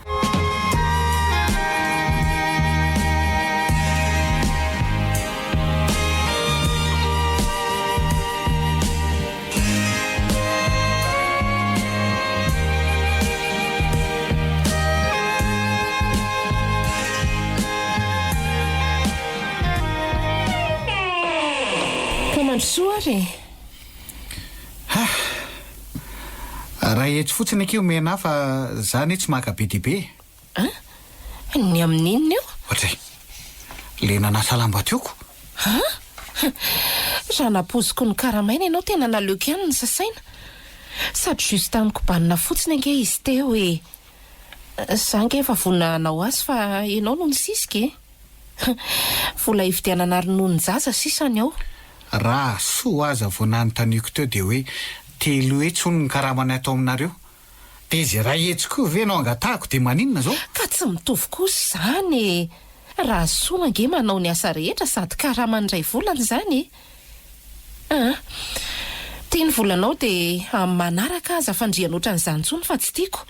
soa re raha etsy fotsiny akeo mena fa zany tsy makabe dibe ny amin'inona eo ohatray le nanasa lamba tioko raha napoziko ny karamaina ianao tena naleoko ihany ny sasaina sady juste any kobanina fotsiny ange izy teo za nge efa voninanao azy fa ianao no ny sisika vola ividianana ronono ny zaza sisany ao raha soa aza voananontaniako teo dia hoe telo etsony ny karamana atao aminareo dia izay raha etsy koa ve nao angatahako dia maninona zao ka tsy mitovy kosa zany raha soa mange manao ny asa rehetra sady karamany ray volana zany tia ny volanao dia amin'ny manaraka aza fandrianoatra n'izany tsony fa tsy tiako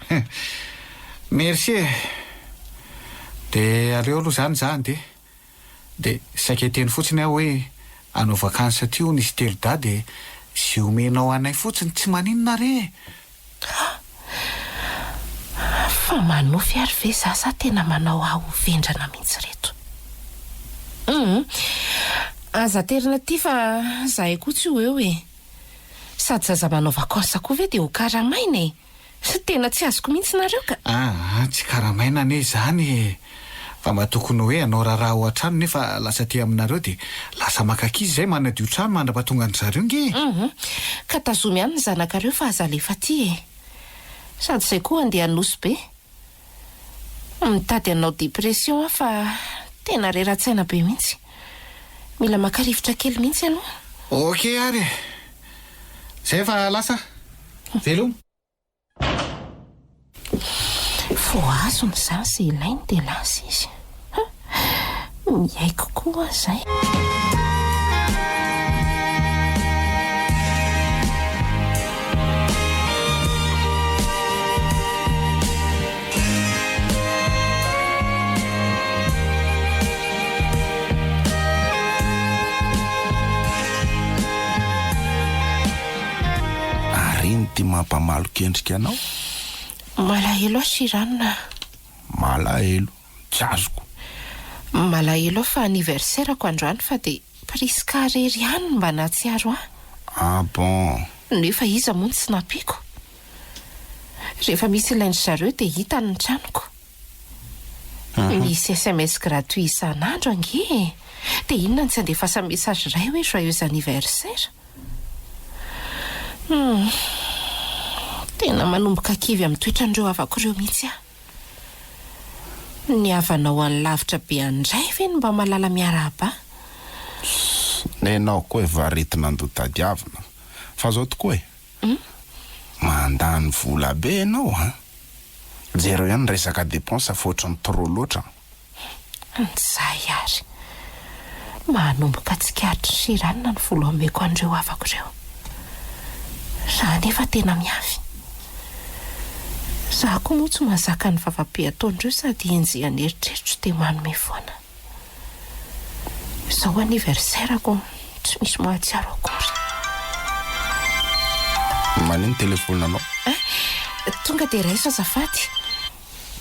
merci dia aleo aloha zany zany dia saika teny fotsiny aho hoe anao vakansy tio nisy telo da dia sy omenao anay fotsiny tsy maninona re fa manofy ary ve zaza tena manao aho vendrana mihitsy reto aza terina ty fa zahay koa tsy ho eo sady zaza manao vakansy koa ve dia ho karamaina tena tsy azoko mihitsy nareo ka tsy karamaina ane zany fa mba tokony hoe anao raharaha ho an-trano nefa lasa ty aminareo dia lasa makakizy zay manadio trano mandrapatonga ny zareo nge ka tazomy ihany ny zanakareo fa azalefa ty sady zay koa andeha hanosy be mitady anao depression fa tena reratsaina be mihitsy mila makarivotra kely mihitsy ianao ok ary zay fa lasa veloma fo azo ny zany zay ilainy dia lasa izy miaiko koa zay ariny ty mampamalo kendrika anao malahelo aho siranona malahelo tsy azoko malahelo aho fa anniversairako androany fa dia priska rery ihany mba nahatsiaro bon nefa iza moa ny tsy nampiako rehefa misy ilaindry zareo dia hita ny tranoko misy SMS gratuit isan'andro ange dia inona ny tsy andefasa message ray hoe joyeux anniversaire tena manomboka kivy amin'ny toetrandreo avako ireo mihitsy ny havanao any lavitra be andray ve ny mba malala miarahaba nenao koa e varetina andotadiavina fa zao tokoa e mandany vola be ianao zero ihany resaka dépense foatra ny trop loatra zay ary manomboka tsikatry siranina ny vola ameko andreo avako ireo raha nefa tena miafy zaho koa moa tsy mahazaka ny vavabe ataondreo sady enjehany eritreritro dia manome foana izao anniversaire-ako tsy misy mahatsiaro akory manino telefonanao tonga dia raiso azafady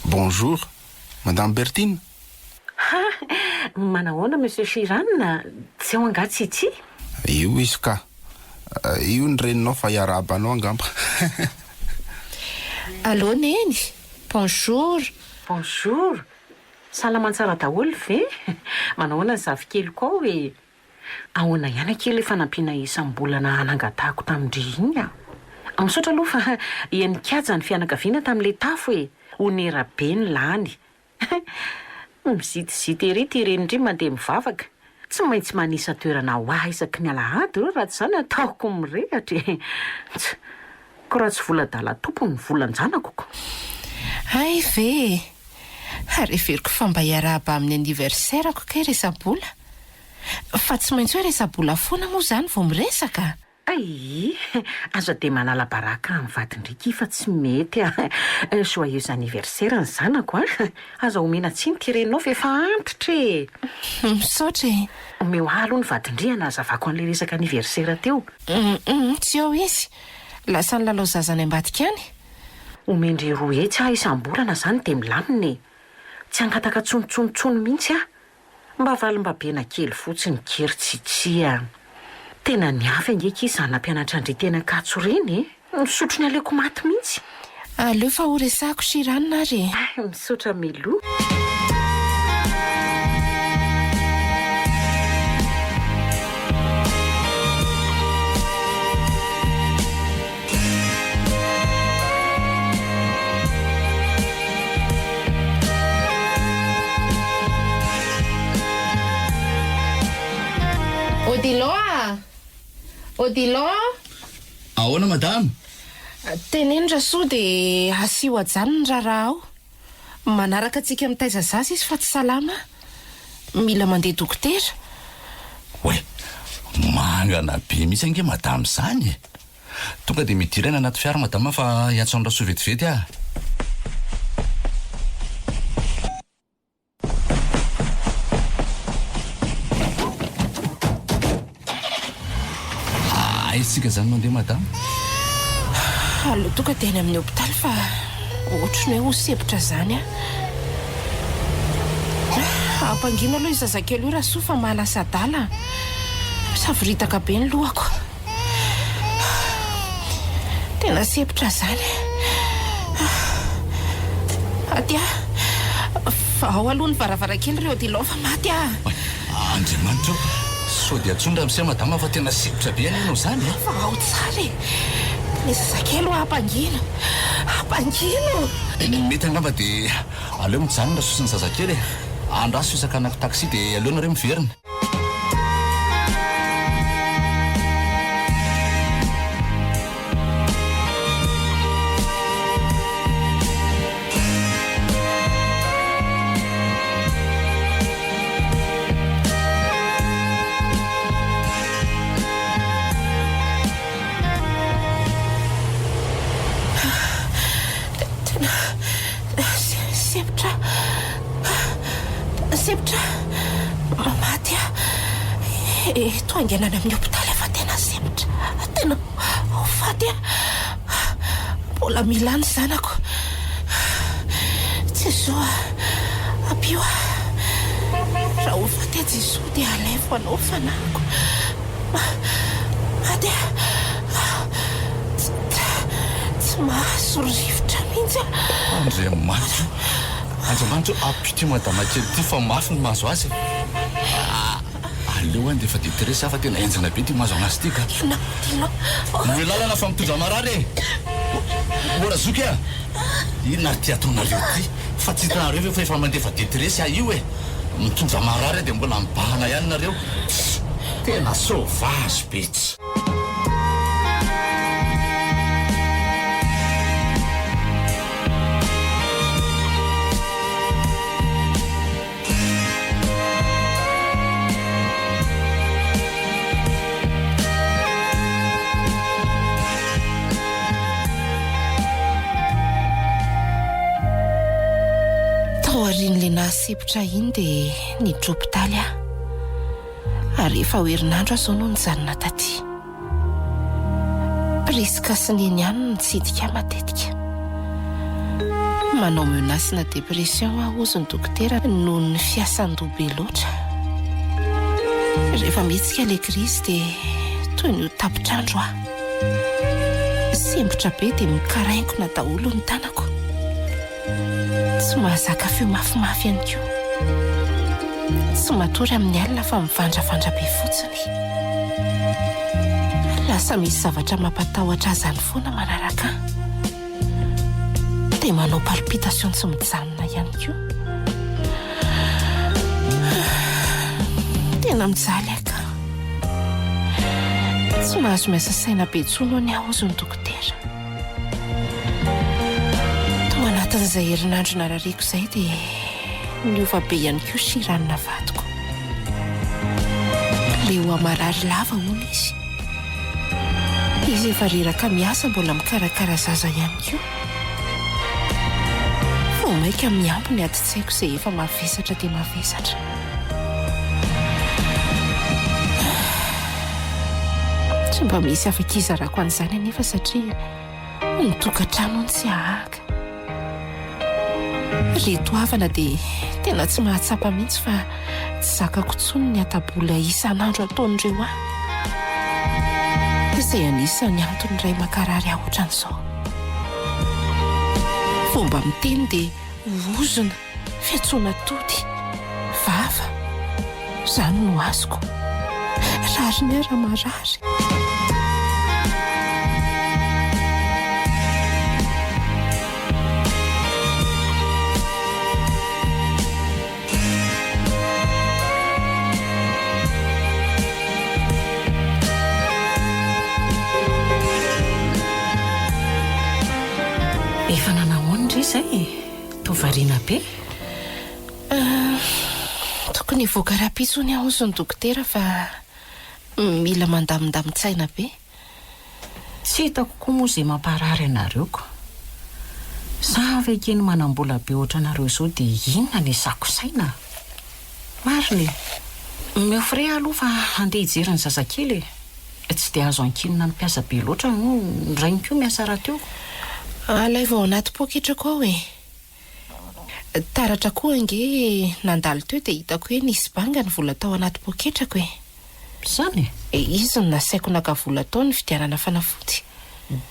bonjour madame Bertine manahoana monsieur Chiranina tsy ao angatsy ity io izy ka io ny reninao fa iarabanao angamba allô neny bonjour salamantsara daholo ve manahoana ny zavikely koa hoe ahoana ihany kely efa nampiana isam-bolana anangatahako tamindry iny amin'sotra aloha fa ianikajany fianakaviana tamin'ilay tafo hoe onera be ny lany mizitizity ery ty renindry mandeha mivavaka tsy maintsy manisa toerana ho ahy isaky ny alahady reo raha tsy zany ataoko mirehatra ko raha tsy vola-dala tompo ny volan-janakoko ay ve ary veriko fa mba hiarahaba amin'ny anniversaire-ako kay resa-bola fa tsy maintsy hoe resa-bola foana moa zany vao miresaka ay aza dia manala baraka amin'ny vadindriky fa tsy mety joyeux anniversaire ny zanako aza omena tsiny tireninao fa efa antitra misaotra omeo alo ny vadindriana azavako an'ilay resaka anniversaire teo tsy eo izy lasa ny lalao zazany ambadika any omendry roa etsy isam-bolana zany dia milaminy tsy angataka tsonotsonotsony mihitsy mba valim-ba bena kely fotsiny kery tsitsia tena niafy angeka izy zanam-pianatra andry tena katso reny misotro ny aleko maty mihitsy aleo fa ho resako siranina ary misotra melo Odilo ahoana madame teneny rasoa dia asio ajanony raharaha ao manaraka antsika mitaiza zaza izy fa tsy salama mila mandeha dokotera hoe mangana be mihitsy ange madame zany tonga dia midirana anaty fiara madame fa hiantsony rasoa vetivety aitsika zany mandeha madame aloha tonga dia any amin'ny hôpitaly fa ohatrany hoe ho sepitra zany ampangina aloha izazakely io raha soa fa mahalasa dala savoritaka be ny lohako tena sepitra zany atya fa ao aloha ny varavarakely reo dilao fa maty andriamanitra sao dia atsondra am'say madama fa tena sepitra be any ianao zany fa ao tsara ny zazakely ho ampangino mety angamba dia aleo mijanona sosiny zazakely andraso isaka anako taxi dia aleonareo miverina sepitra mamaty toangenany amin'ny hôpitaly efa tena sepitra tena hofaty mbola milany zanako jesoa apio raha hofaty jesoa dia alefo anao fanako maty tsy mahazo rivotra mihitsy andriamanitra andriamanitra apity madamakely ty fa mafy ny mahazo azy aleo any de efa diteresy afa tena enjana be ty mahazo anazy ty ka hoe lalana fa mitondra marary ora zoky a inona ty atonareo ty fa tsy hitanareo fa efa mandefa diteresy a io mitondra marary de mbola mibahana ihany nareo tena sauvage betsy. arin'le nasepotra iny dia nidropitaly aho ary efa hoerinandro aho zao no nijanona taty risika sy neny ihany no nitsidika matetika manao menasina dépression aho ozy ny dokotera noho ny fiasan-dobe loatra rehefa mihetsika le krizy dia toy ny ho tapitrandro aho sembotra be dia mikaraingona daholo ny tanako tsy mahazaka feo mafimafy ihany koa tsy matory amin'ny alina fa mivandravandra be fotsiny lasa misy zavatra mampatahotra azany foana manaraka dia manao palpitation tsy mijanona ihany koa tena mijaly aka tsy mahazo miasa saina be tsono ny aho ozy ny dokotera anatin'izay herinandro narareko izay dia niova be ihany koa siranina vadiko le ho amarary lava hono izy efa reraka miasa mbola mikarakara zaza ihany koa vo maika miampo ny adi-tsaiko izay efa mavesatra dia mavesatra tsy mba misy afakizarako an'izany anefa satria nitokantrano ny tsy ahaka reto havana dia tena tsy mahatsapa mihitsy fa tsy zakako tsony ny atabola isan'andro ataon'ireo aho izay anisany antony iray makarary aho ohatran'izao fomba miteny dia ozona fiantsoana tody vava izany no azoko rary ny ara marary efa nanahoana ry izay tovariana be tokony voaka raha-pitsony aho ozy ny dokotera fa mila mandamindamintsaina be tsy hitako koa moa izay mamparary anareo ko za vekeny manambola be ohatra anareo izao dia inona ny sakosaina mariny miofre aloha fa handeha hijery ny zazakely tsy dia azo ankinona ny mpiasa be loatra no nrainy koa miasa raha teo alay vao anaty poketra koa hoe taratra koa ange nandalo teo dia hitako hoe nisy banga ny vola tao anaty poketrako hoe zany izy no nasaiko nakavola tao ny fidianana fanafody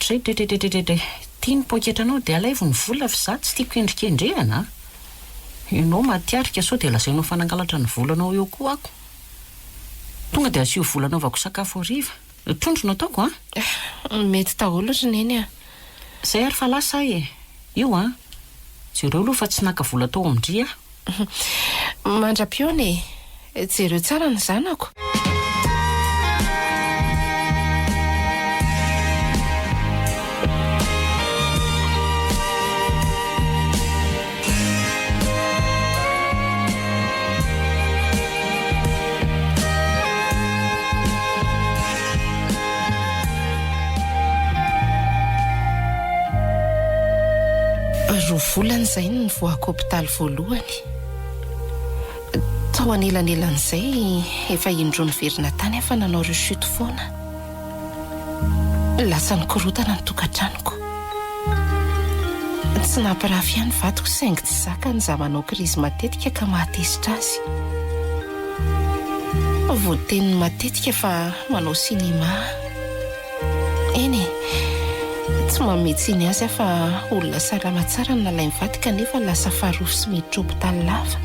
dredredredredredre tia ny poketranao dia alaivo ny vola fa za tsy tiako endrikendrehana ianao matiarika sao dia lazainao fanangalatra ny volanao eo koa ako tonga dia asio volanaovako sakafo hariva trondrona ataoko mety daholo ry neny a zay ary fa lasa io jereo aloha fa tsy naka vola tao amindry mandra-pione jereo tsara ny zanako volana izay ny voako hopitaly voalohany tao anelanelan'izay efa indro ny verina tany afa nanao reo chute foana lasa nikorotana ny tokantranoko tsy nampirafy ihany vadiko saingy tsy zaka ny za manao krizy matetika ka mahatezitra azy voateniny matetika fa manao sinema eny tsy tsy mametsiny azy fa olona salama tsara no nalay mivady kanefa lasa faharoa sy miditra hopitaly lava.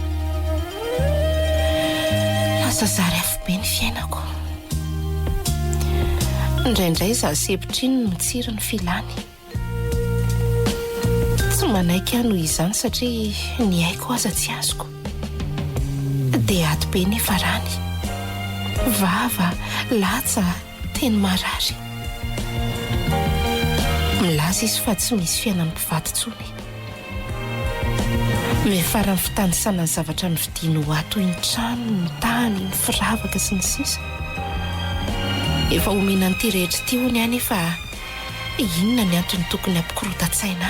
Lasa zary afo be ny fiainako. Indraindray za sepitriny no mitsiro ny filany. Tsy manaiky aho noho izany satria ny haiko aza tsy azoko. Dia ato be nefa rany. Vava, latsa, teny marary. Milaza izy fa tsy misy fiainany mpivady tsony. Mifarany fitandrisana ny zavatra nividiany ho ato ny trano, ny tany, ny firavaka sy ny sisa. Efa omena nyity rehetra ty hony any efa inona ny antony tokony ampikorotan-tsaina.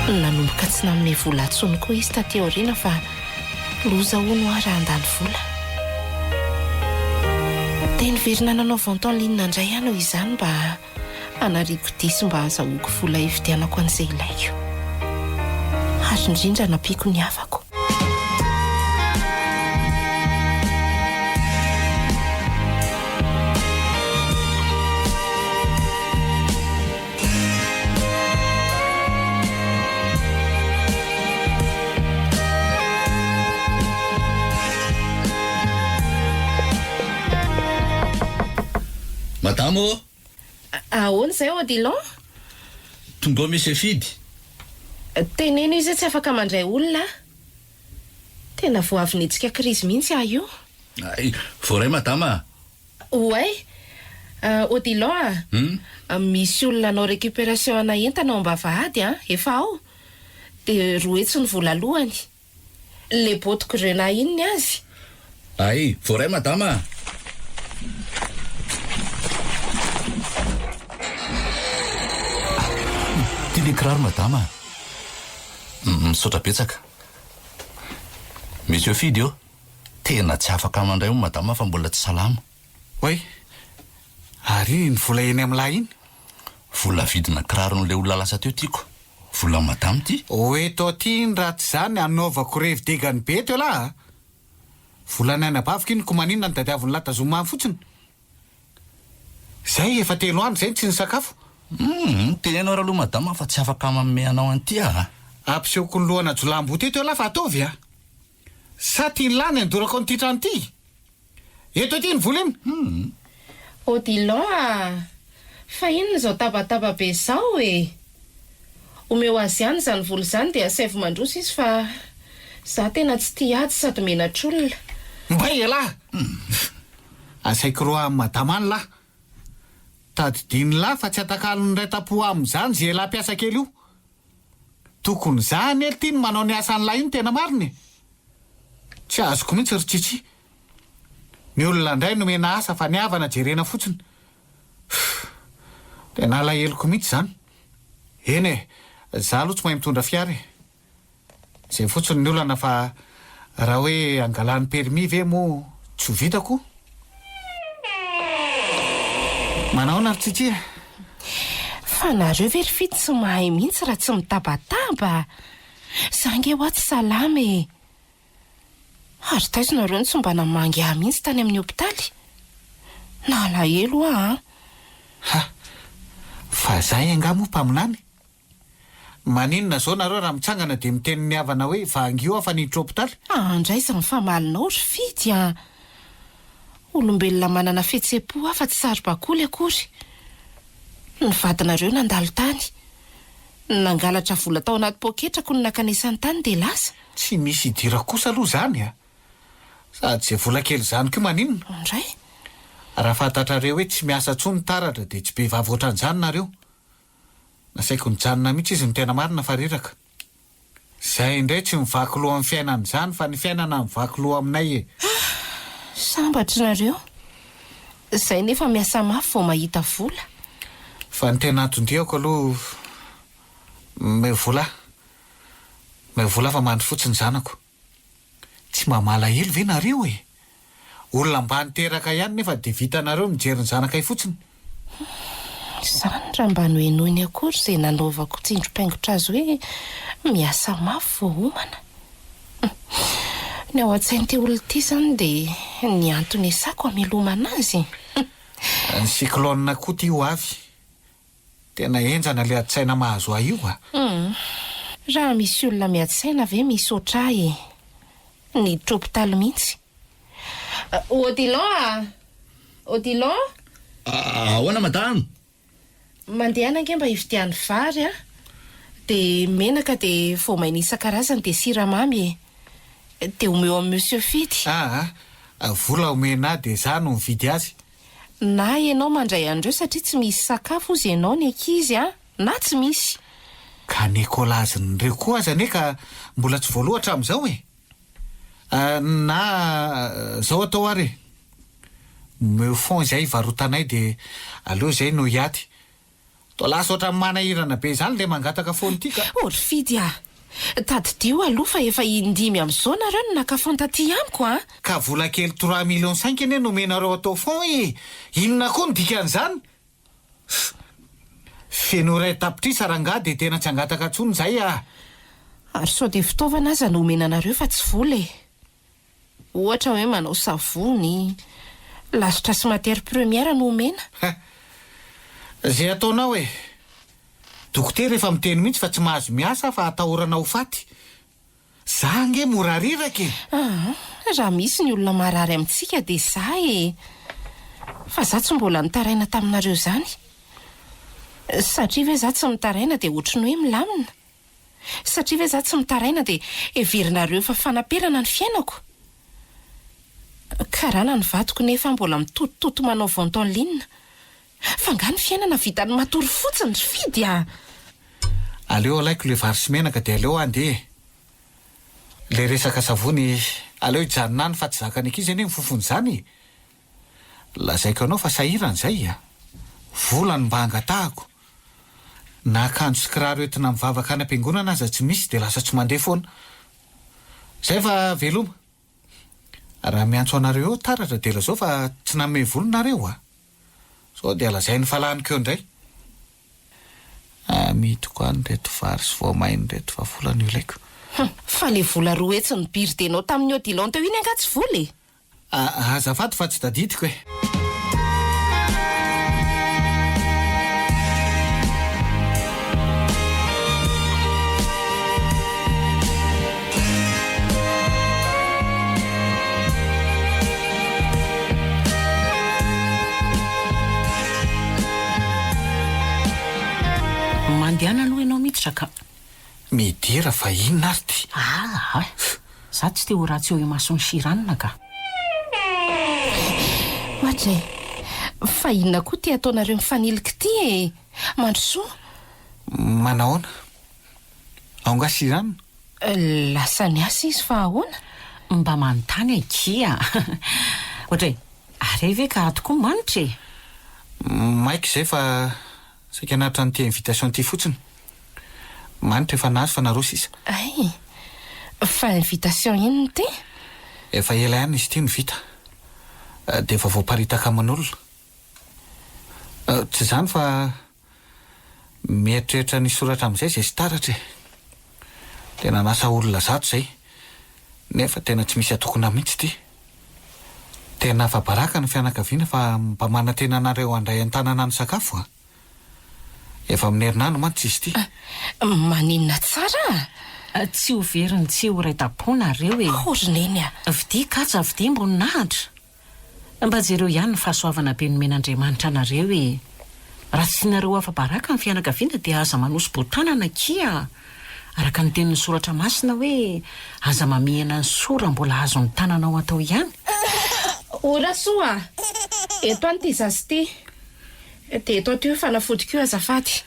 Nanomboka tsy nanome vola atsony koa izy taty aoriana fa loza hono aho raha handany vola. Dia niverina nanao vantao-linina indray ano izany mba hanariako disy mba azahoako vola hividianako an'izay ilaiko. Ary indrindra nampiako ny havako. Madamo, Ahoana izay Odilon? tonga misy fidy. Teneno izy tsy afaka mandray olona. Tena vao avy nitsika krizy mihitsy aho io. Ay, voaray madama. Oay, Odilon misy olona anao récupération ana entana ao am-bavahady efa ao. Dia roa etsy ny vola alohany. Le botiko rena inony azy. Ay, voaray madama. Tiany kiraro madama. Misaotra betsaka. Misy eo fidy eo. Tena tsy afaka mandray moa madama fa mbola tsy salama. Oay, ary ny vola eny amin'lahy iny? Vola vidina kiraro n'ilay olona lasa teo tiako. Vola madama ty. Eto aty ny raha tsy zany anaovako revidegany be teo lahy. Vola naina bavika iny ko maninona ny tadiaviny latazomany fotsiny. Zay efa 3 andro zay tsy ny sakafo. Tenenao raha aloha madama fa tsy afaka manome anao an'ity Ampiseoko ny lohana jolambo teto laha fa ataovy sa tia ny lany andorako n'ity trano ity. Eto aty ny vola iny. Odilon fa inona izao tabataba be zao e. Omeo azy ihany zany vola zany dia asaivo mandroso izy fa za tena tsy tia ady sady menatr'olona. Mbay lahy. Asaiko roa amin'ny madama any lahy. Tadidiny lahy fa tsy atakalo ny ray tapo amin'izany zay lahy mpiasa kely io. Tokony zany ely ty ny manao ny asa an'lahy iny tena mariny. Tsy azoko mihitsy ry tsitsi. Ny olona indray nomena asa fa ny havana jerena fotsiny. Tena alahelo mihitsy zany. Eny za aloha tsy mahay mitondra fiara. Zay fotsiny ny olana fa raha hoe angalany permis ve mo tsy ho vitako. Manaona ry tsitsi. Fa nareo very fity tsy mahay mihitsy raha tsy mitabataba. Zange ho aty salama e. Ary taizo nareo ny tsy mba namangy ahy mihitsy tany amin'ny hopitaly. Nalahelo Fa zay angamo mpaminany. Maninona zao nareo raha mitsangana dia miteny ny havana hoe vangio afa niditra hopitaly. Andraisa ny famalinao ry fidy olombelona manana fihetseham-po afa tsy saro-bakoly akory. Ny vadinareo nandalo tany. Nangalatra vola tao anaty poketrako ny nakanesany tany dia lasa. Tsy misy idira kosa aloha zany sady zay vola kely zany ko maninona. Indray raha fantatrareo hoe tsy miasa tsony taratra dia tsy be vavoatra an'izany nareo. Nasaiko nijanona mihitsy izy ny tena marina fa reraka. Zay indray tsy mivaky loha amin'ny fiainana izany fa ny fiainana mivaky loha aminay Sambatra nareo. Zay nefa miasa mafy vao mahita vola. Fa ny tena atondriako aloha me vola fa mandry fotsiny zanako. Tsy mamala elo ve nareo olona mba niteraka ihany nefa dia vitanareo mijery ny zanakay fotsiny. Izany raha mba noenoiny akory izay nanaovako tsindrom-paingotra azy hoe miasa mafy vao homana. Ny ao an-tsainy ty olona ity zany dia ny antony esako hamelomana azy. Ny cyclone koa ty ho avy. tena enjana le ady-tsaina mahazo ahy io raha misy olona miady-saina ve misy otrahy ny tropitaly mihitsy. Odilon ahoana madamo? Mandehana ange mba hividiany vary de menaka de voamaina isan-karazany de siramamy de omeo amin'ny monsieur Fidy. vola omena de za no mividy azy. Na ianao mandray andreo satria tsy misy sakafo izy ianao ny ankizy na tsy misy. Ka Nikolazyn'ireo koa aza ane ka mbola tsy voalohatra amin'izao na zao atao ary meo fond zay varotanay de aleo zay no hiady to lasa oatra manahirana be zany le mangataka fony tika. Ory Fidy tadidio aloha fa efa indimy amin'izao nareo no nakafon taty amiko ka vola kely 3 millions 5 ane nomenareo atao fond inona koa ny dikan'izany. Feno ray tapitrisa rangah de tena tsy angataka tsony zay ary sao de fitaovana aza no omenanareo fa tsy vola ohatra hoe manao savony lasitra sy matière première no omena. Zay ataonao dokotera efa miteny mihitsy fa tsy mahazo miasa fa atahorana ho faty. Za nge mora riraka raha misy ny olona marary amintsika de za fa za tsy mbola nitaraina taminareo zany satria ve za tsy mitaraina de otrany hoe milamina satria ve za tsy mitaraina de everinareo fa fanaperana ny fiainako. Karana ny vadiko nefa mbola mitotototo manao vente en ligne fa nga ny fiainana vitany matory fotsiny Fidy aleo alaiko le vary sy menaka de aleo andeha le resaka savony aleo hijanonany fa tsy zakany ankizy anie mifofony zany. Lazaiko anao fa sahirana zay volany mba angatahako na akanjo sy kiraro entina mivavaka any am-piangonana aza tsy misy de lasa tsy mandeha foana zay fa veloma raha miantso anareo taratra de lazao fa tsy nanome volonareo sao de alazainy falaniko eo indray. Midiko any reto vary sy voamainy reto fa volana io ilaiko. Fa le vola roa etsy ny birdenao tamin'ny Odilon teo iny anga tsy vola azafady fa tsy tadidiko Mandiana aloha ianao miditra ka midira fa inona ary ty za tsy te ho ratsy eo imasony siranina ka. Matray fa inona koa ty ataonareo mifaniliky ty mandrosoa manahoana aonga siranina lasa ny asa izy fa ahoana mba manontany akia ohatray are ve ka atoko manitra maika izay fa saika anatra nyty invitation ty fotsiny manitra efa nazy fa narosy isa fa invitation iny ty efa ela ihany izy ty ny vita de efa voaparitaka aman'olona tsy zany fa mieritreritra ny soratra amin'izay zay sy taratra tena nasa olona zato zay nefa tena tsy misy atokona mihitsy ty tena fa baraka ny fianakaviana fa mba manantena anareo andray an-tanana ny sakafo efa amin'ny herinandro mantsy izy ty maninona tsara tsy ho veriny tsy ho raitapona reo orineny vidi katsa vidi mbony nahatra mba jereo ihany ny fahasoavana be nomen'Andriamanitra anareo raha tsy nareo afa-baraka ny fianakaviana dia aza manosy botranana kia araka ny tenin'ny soratra masina hoe aza mamihana ny sora mbola azo ny tananao atao ihany. Ora soa eto anty zazy ty de eto aty hoe fanafodiko azafady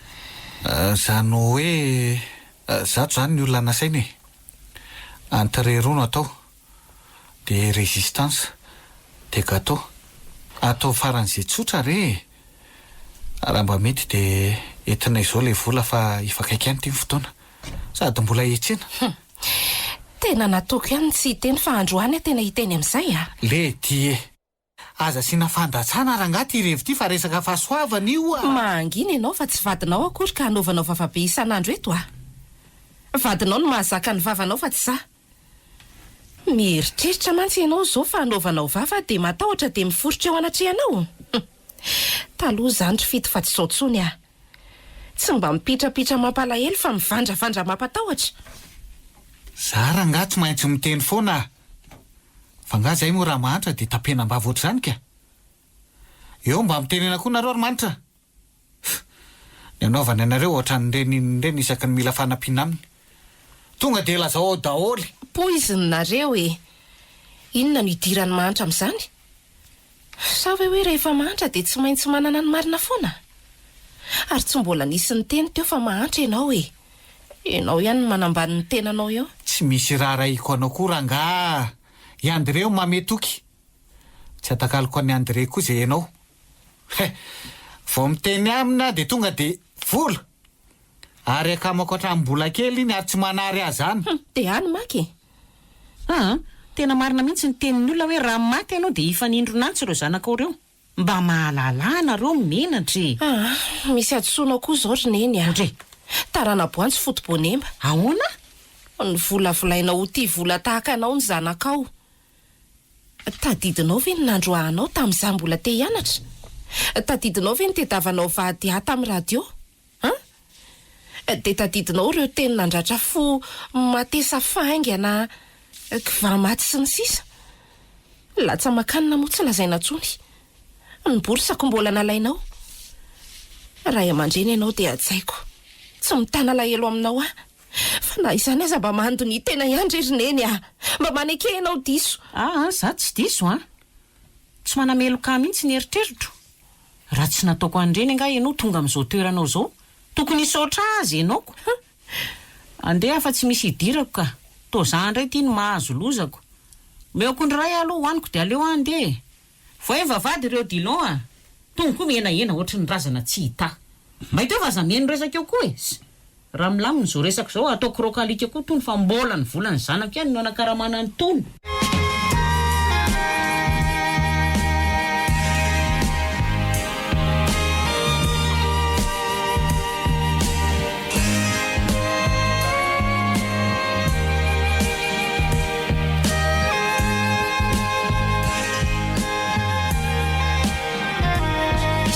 zany hoe zato zany ny olona nasainy entrée roa atao de résistance de gâteau atao faran'izay tsotra re raha mba mety de entinay zao le vola fa ifakaiky ihany ty ny fotoana sady mbola etsena tena natoko ihany tsy hiteny fa androany tena hiteny amin'izay le ty aza sina fandatsana raha ngaty irevi ty fa resaka fahasoavana io mangina ianao fa tsy vadinao akory ka hanaovanao vavabe isan'andro eto vadinao no mahazaka ny vavanao fa tsy za mieritreritra mantsy ianao zao fa hanaovanao vava de matahotra de miforotra eo anatrehanao taloha zany ry fito fa tsy zao tsony tsy mba mipitrapitra mampalahelo fa mivandravandra mampatahotra. Zara nga tsy maintsy miteny foana fa nga zay moa raha mahantra dia tapena mba voatra zany ka eo mba mitenena koa nareo Ramahanitra. Ny anaovana anareo ohatran'ireny isaky ny mila fanampiana aminy tonga dia lazao daholy. Poizinareo inona no idirany mahantra amin'izany? Sa hoe rehefa mahantra dia tsy maintsy manana ny marina foana? Ary tsy mbola nisy ny teny teo fa mahantra ianao ianao ihany no manambany ny tenanao eo. Tsy misy raha raiko anao koa raha nga i André mametoky tsy atakaliko any André koa izay ianao. Vao miteny amina dia tonga dia vola ary akamako hatramin'ny-bola kely iny ary tsy manary azy any. Dia any maky Tena marina mihitsy ny tenin'ny olona hoe raha maty ianao dia ifanindronantsy ireo zanakao ireo mba mahalala nareo menatry. Misy adsoinao koa zao roneny tarana boantsy fotobonemba. Ahoana? Ny volavolainao ho ty vola tahaka anao ny zanakao. Tadidinao ve ny nandroahanao tamin'izaho mbola te hianatra? Tadidinao ve ny tediavanao vady ahy tamin'ny radio? Dia tadidinao ireo teny nandratra fo matesa faingana kivamaty sy ny sisa? Latsa makanina moa tsy lazaina ntsony. Ny borsako mbola nalainao. Raha aman-dreny ianao dia atsaiko tsy mitana lahelo aminao fa na izany aza mba mandony tena ihany roneny mba maneke ianao diso. Za tsy diso tsy manameloka mihitsy ny eritreritro. Raha tsy nataoko an'ireny nga ianao tonga amin'izao toeranao zao tokony isotra azy ianaoko. Andeha fa tsy misy idirako ka toa za indray ity no mahazo lozako. Meoko ny ray aloha hoaniko dia aleo andeha. Voe vavady ireo dilon tonga koa menahena ohatry ny razana tsy hita. Mahita fa za mihaino resaka eo koa raha milaminy zao resaka zao ataoko rokalika koa tony fa mbola ny volany zanako ihany no anakaramana ny tony.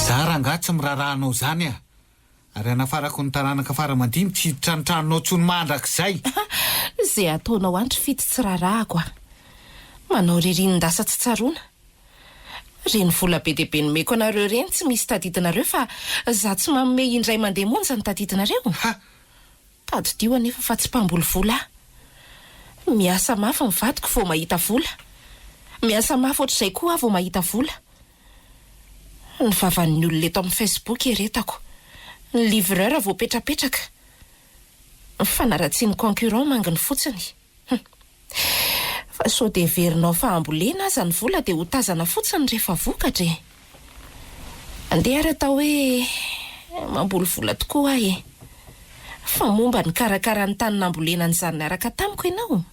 Zara nga tsy mirarahanao zany ary anafarako ny taranaka fara-mandimy tsy hiditra ny tranonao tsony mandrakizay. Zay ataonao andro fity tsy rarahako manao ririnindasa tsy tsaroana. Reny vola be dia be nomeko anareo reny tsy misy tadidinareo fa za tsy manome indray mandeha monja ny tadidinareo. Tadidio anefa fa tsy mpamboly vola. Miasa mafy mivadiko vao mahita vola. Miasa mafy ohatr'izay koa vao mahita vola. Ny vavan'ny olona eto amin'ny Facebook eretako. Ny livreur vao petrapetraka. Fanaratsiany concurrent manginy fotsiny. Fa sao dia verinao fa ambolena aza ny vola dia ho tazana fotsiny rehefa vokatra. Andeha ary atao hoe mamboly vola tokoa fa momba ny karakara ny tany nambolena n'izany niaraka tamiko ianao.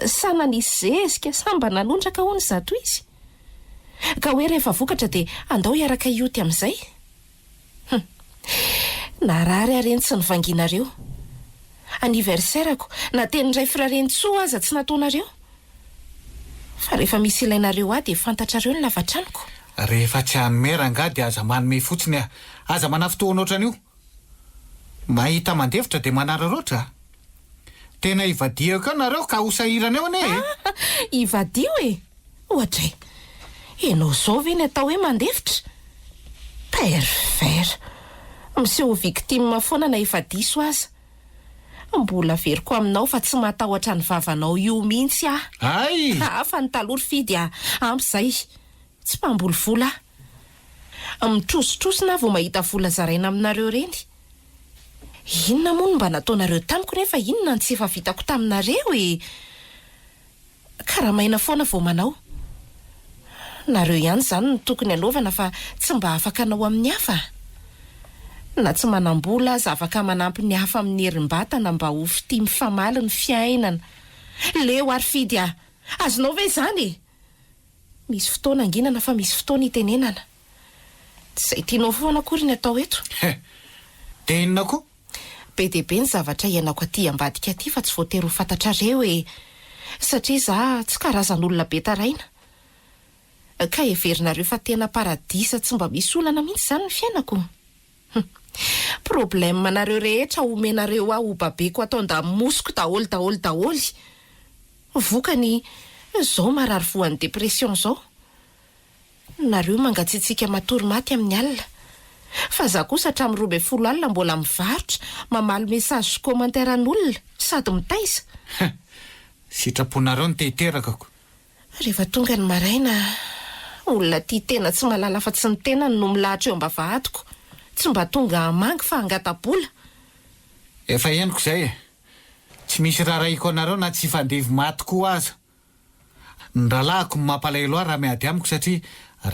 Sana nisy zezika samba nanondraka hono zato izy. Ka hoe rehefa vokatra dia andao hiaraka ioty amin'izay. Narary areny tsy nivanginareo. Anniversairako na teny iray firarenitsoa aza tsy nataonareo. Fa rehefa misy ilainareo dia fantatrareo ny lavatraniko. Rehefa tsy hanomera nga dia aza manome fotsiny aza manafotoana ohatran'io. Mahita mandevitra dia manararoatra. Tena ivadiako nareo ka hosahirana eo ane. Ivadio ohatra ianao zao ve ny atao hoe mandevitra? Pervers. Miseho victime foana na efa diso aza. Mbola veriko aminao fa tsy matahotra ny vavanao io mihitsy Ay! Fa ny talory fidy amp'izay tsy mpamboly vola. Mitrosotrosona vao mahita vola zaraina aminareo reny. Inona moa no mba nataonareo tamiko nefa inona ny tsy efa vitako taminareo karamaina foana vao manao. Nareo ihany zany no tokony anaovana fa tsy mba afaka anao amin'ny hafa. Na tsy manambola aza afaka manampy ny hafa amin'ny herim-batana mba ho fity mifamaly ny fiainana. Leo ary fidy azonao ve zany? Misy fotoana anginana fa misy fotoana itenenana. Tsy izay tianao foana akory ny atao eto. Tenina koa? Be dia be ny zavatra ianako aty ambadika aty fa tsy voatery ho fantatrareo satria za tsy karazan'olona be taraina. Ka heverinareo fa tena paradisa tsy mba misy olana mihitsy zany ny fiainako. problema nareo rehetra omenareo aho babeko ataonda mosoko daholy vokany zao marary voan'ny depression zao. Nareo mangatsitsika matory maty amin'ny alina fa za kosa hatramin'ny 12 alina mbola mivarotra mamaly mesazy sy komanteran'olona sady mitaiza. Sitraponareo ny tehiterakako. Rehefa tonga ny maraina olona tia tena tsy malala fa tsy ny tena no milahatra eo ambavahadiko, tsy mba tonga hamangy fa hangatabola. Efa henoko izay tsy misy raraiko anareo na tsy fandevy maty koa aza. Ny ralahako mampalahelo ahy raha miady amiko satria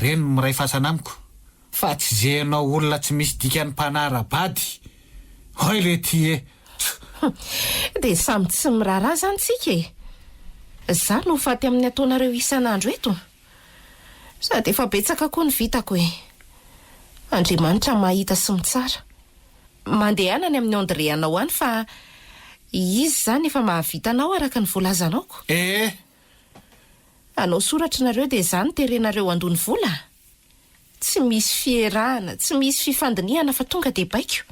reny miray fasana amiko fa tsy jehanao olona tsy misy dikany mpanara-bady. Hoy le ty dia samy tsy miraharaha zany tsika e. Za no faty amin'ny ataonareo isan'andro eto sady efa betsaka koa ny vitako e. Andriamanitra mahita sy mitsara. Mandehanany amin'ny Andreanao any fa izy zany efa mahavitanao araka ny volazanaoko. Anao soratra nareo dia zany terenareo andony vola. Tsy misy fierahana, tsy misy fifandinihana fa tonga dia baiko.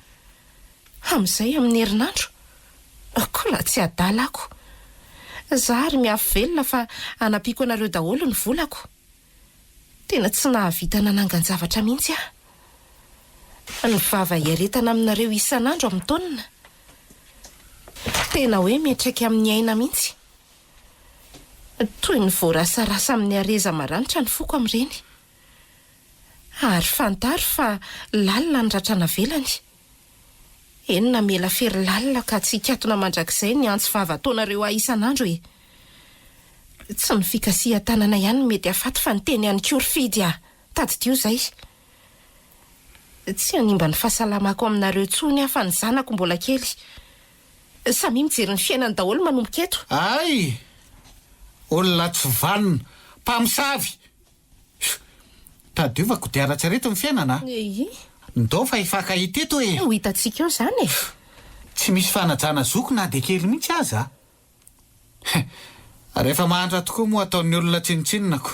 Amin'izay amin'ny herinandro kola tsy adalako. Za ary miafy velona fa anapiko anareo daholo ny volako. Tena tsy nahavita nanangan-javatra mihitsy aho. Ny vava iaretana aminareo isan'andro amin'ny taonina. Tena hoe miatraika amin'ny aina mihitsy. Toy ny voarasarasa amin'ny hareza maranitra ny foko amin'ireny. Ary fantaro fa lalina ny ratrana velany. Enona mela fery lalina ka tsy hikatona mandrakizay ny antso vava ataonareo ahy isan'andro e. Tsy ny fikasihan-tanana ihany mety afaty fa ny teny any koryfidy aho tadidio izay. Tsy hanimba ny fahasalamako aminareo tsony aho fa ny zanako mbola kely. Samy mijery ny fiainany daholo manomboka eto. Ay! Olona tsy vanona, mpamosavy. Tadiova kodiara-tsareto ny fiainana. Ndao fa ifakahita eto e. Ho hitantsika eo zany e. Tsy misy fanajana zoko na dia kely mihitsy aza. Rehefa mahantra tokoa moa ataon'ny olona tsinotsinonako.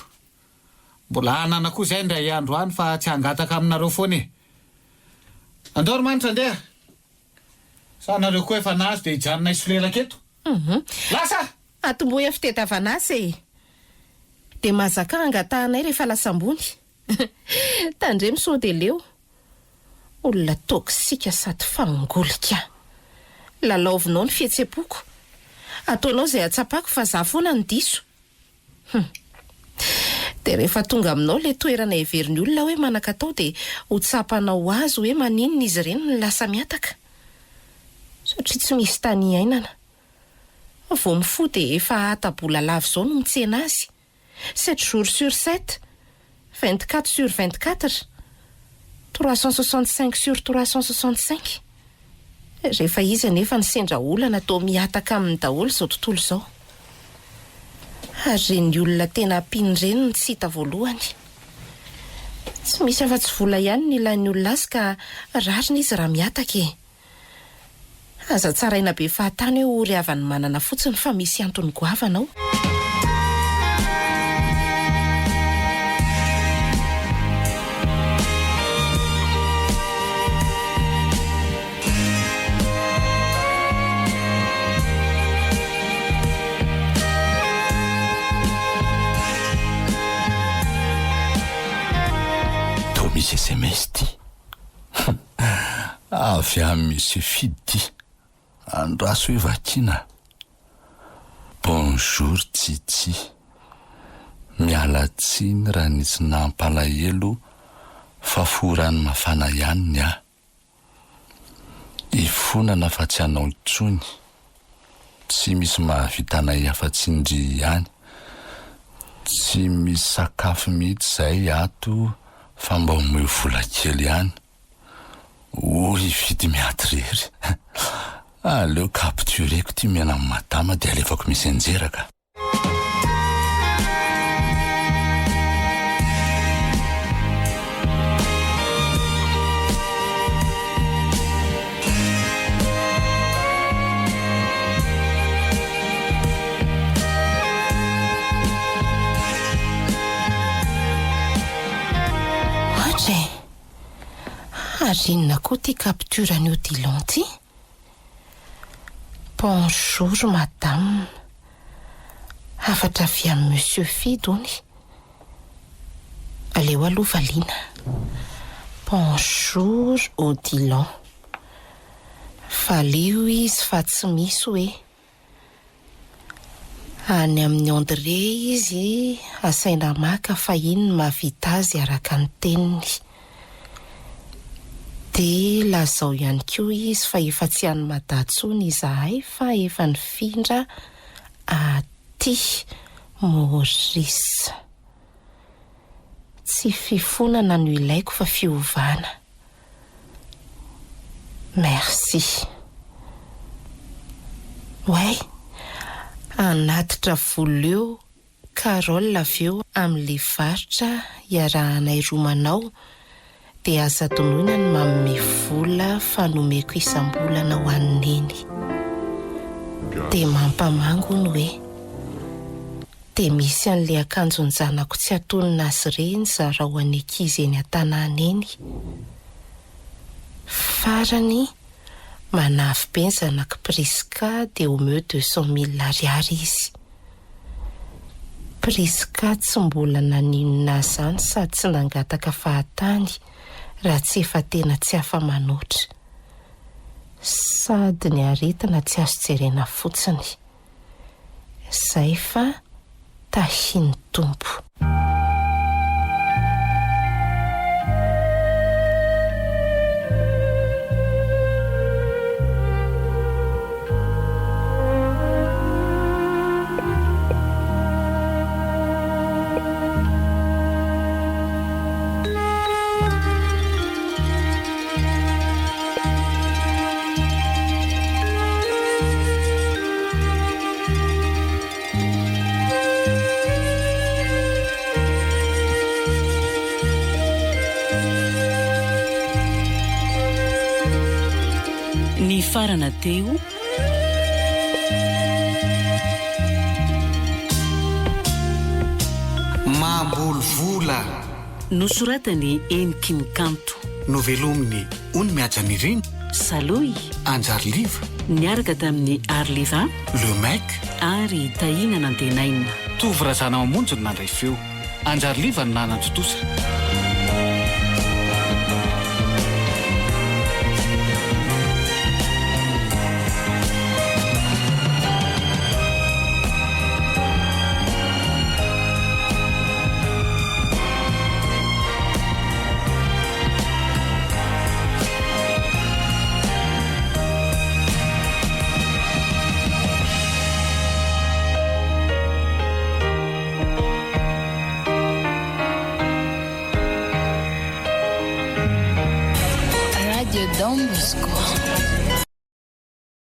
Mbola anana koa izay ndray andro any fa tsy hangataka aminareo foana e. Andao ry manitra andeha. Sa nareo koa efa nazy dia hijanona isolelaka eto. Lasa! Atomboy fitadiavana e. Dia mazaka angatahanay rehefa lasa ambony. Tandremo sao dia leo. Olona toksika sady fangolika. Lalaovinao ny fihetsepoako. Ataonao izay atsapako fa za foana ny diso. Dia rehefa tonga aminao le toerana heverin'ny olona hoe manan-katao dia ho tsapanao azy hoe maninona izy ireny ny lasa miataka. Satria tsy misy tany iainana. Vao mifoha dia efa hatabola lavo izao no mitsena azy. 7 jours sur 7, 24 sur 24, 365 sur 365. Rehefa izy anefa ny sendra olana atao miataka amin'ny daholo izao tontolo izao. Ary ny olona tena ampinireny ny tsy hita voalohany. Tsy misy afa-tsy vola ihany ny ilain'ny olona azy ka rariny izy raha miataka e. Aza tsaraina be fahatany hoe ry avany manana fotsiny fa misy antony goavanao. To misy SMS ty. Avy amin'ny misy fidy ty. Andraso hoe vakina. Bonjour Titi. Miala tsiny raha nisy nampalahelo fa forany mafana ihany ny ahy. Ifonana fa tsy hanao intsony. Tsy misy mahavitanay afa-tsy indry ihany. Tsy misy sakafo mihitsy izay ato fa mba omeo vola kely ihany. Oy vidy miaty rery. Aleo captureko ty miana amin'ny madama dia alefako misy anjeraka. Ary inona koa ty capturany io Dilon ty? Bonjour madame. Afatra avy amin'ny monsieur Fido ony. Aleo aloha valiana. Bonjour Odilon. Valio izy fa tsy misy hoe. Any amin'ny André izy asaina maka fa iny no mahavita azy araka ny teniny. De lazao ihany koa izy fa efa tsy any madatsony izahay fa efa nifindra aty Maurice. Tsy fifonana no ilaiko fa fiovana. Merci. Ouais. Anatitra volo eo Carole avy eo amin'le varotra iarahanay romanao dia aza tonoina ny manome vola fanomeko isam-bolana ho an'ny neny. Dia mampamango ny hoe dia misy an'le akanjo ny zanako tsy atonina azy reny raha ho any ankizy eny an-tanàna eny. Farany manafy be ny zanako Priska dia au mieux 200 000 ariary izy. Priska tsy mbola naninona zany sady tsy nangataka fahatany raha tsy efa tena tsy afa-manoatra. Sady ny aretina tsy azo jerena fotsiny. Zay fa tahiny tompo. Ny farana teo Mambolvola nosoratany Eniky ny Kanto, novelominy Ony Miajaniriny, Saloy Anjarliva, niaraka tamin'ny Arliva, Le Mec ary Tahina Nantenaina. Tovorazana mamonjy no nandray feo, Anjarliva no nanantotosa. Don Bosco.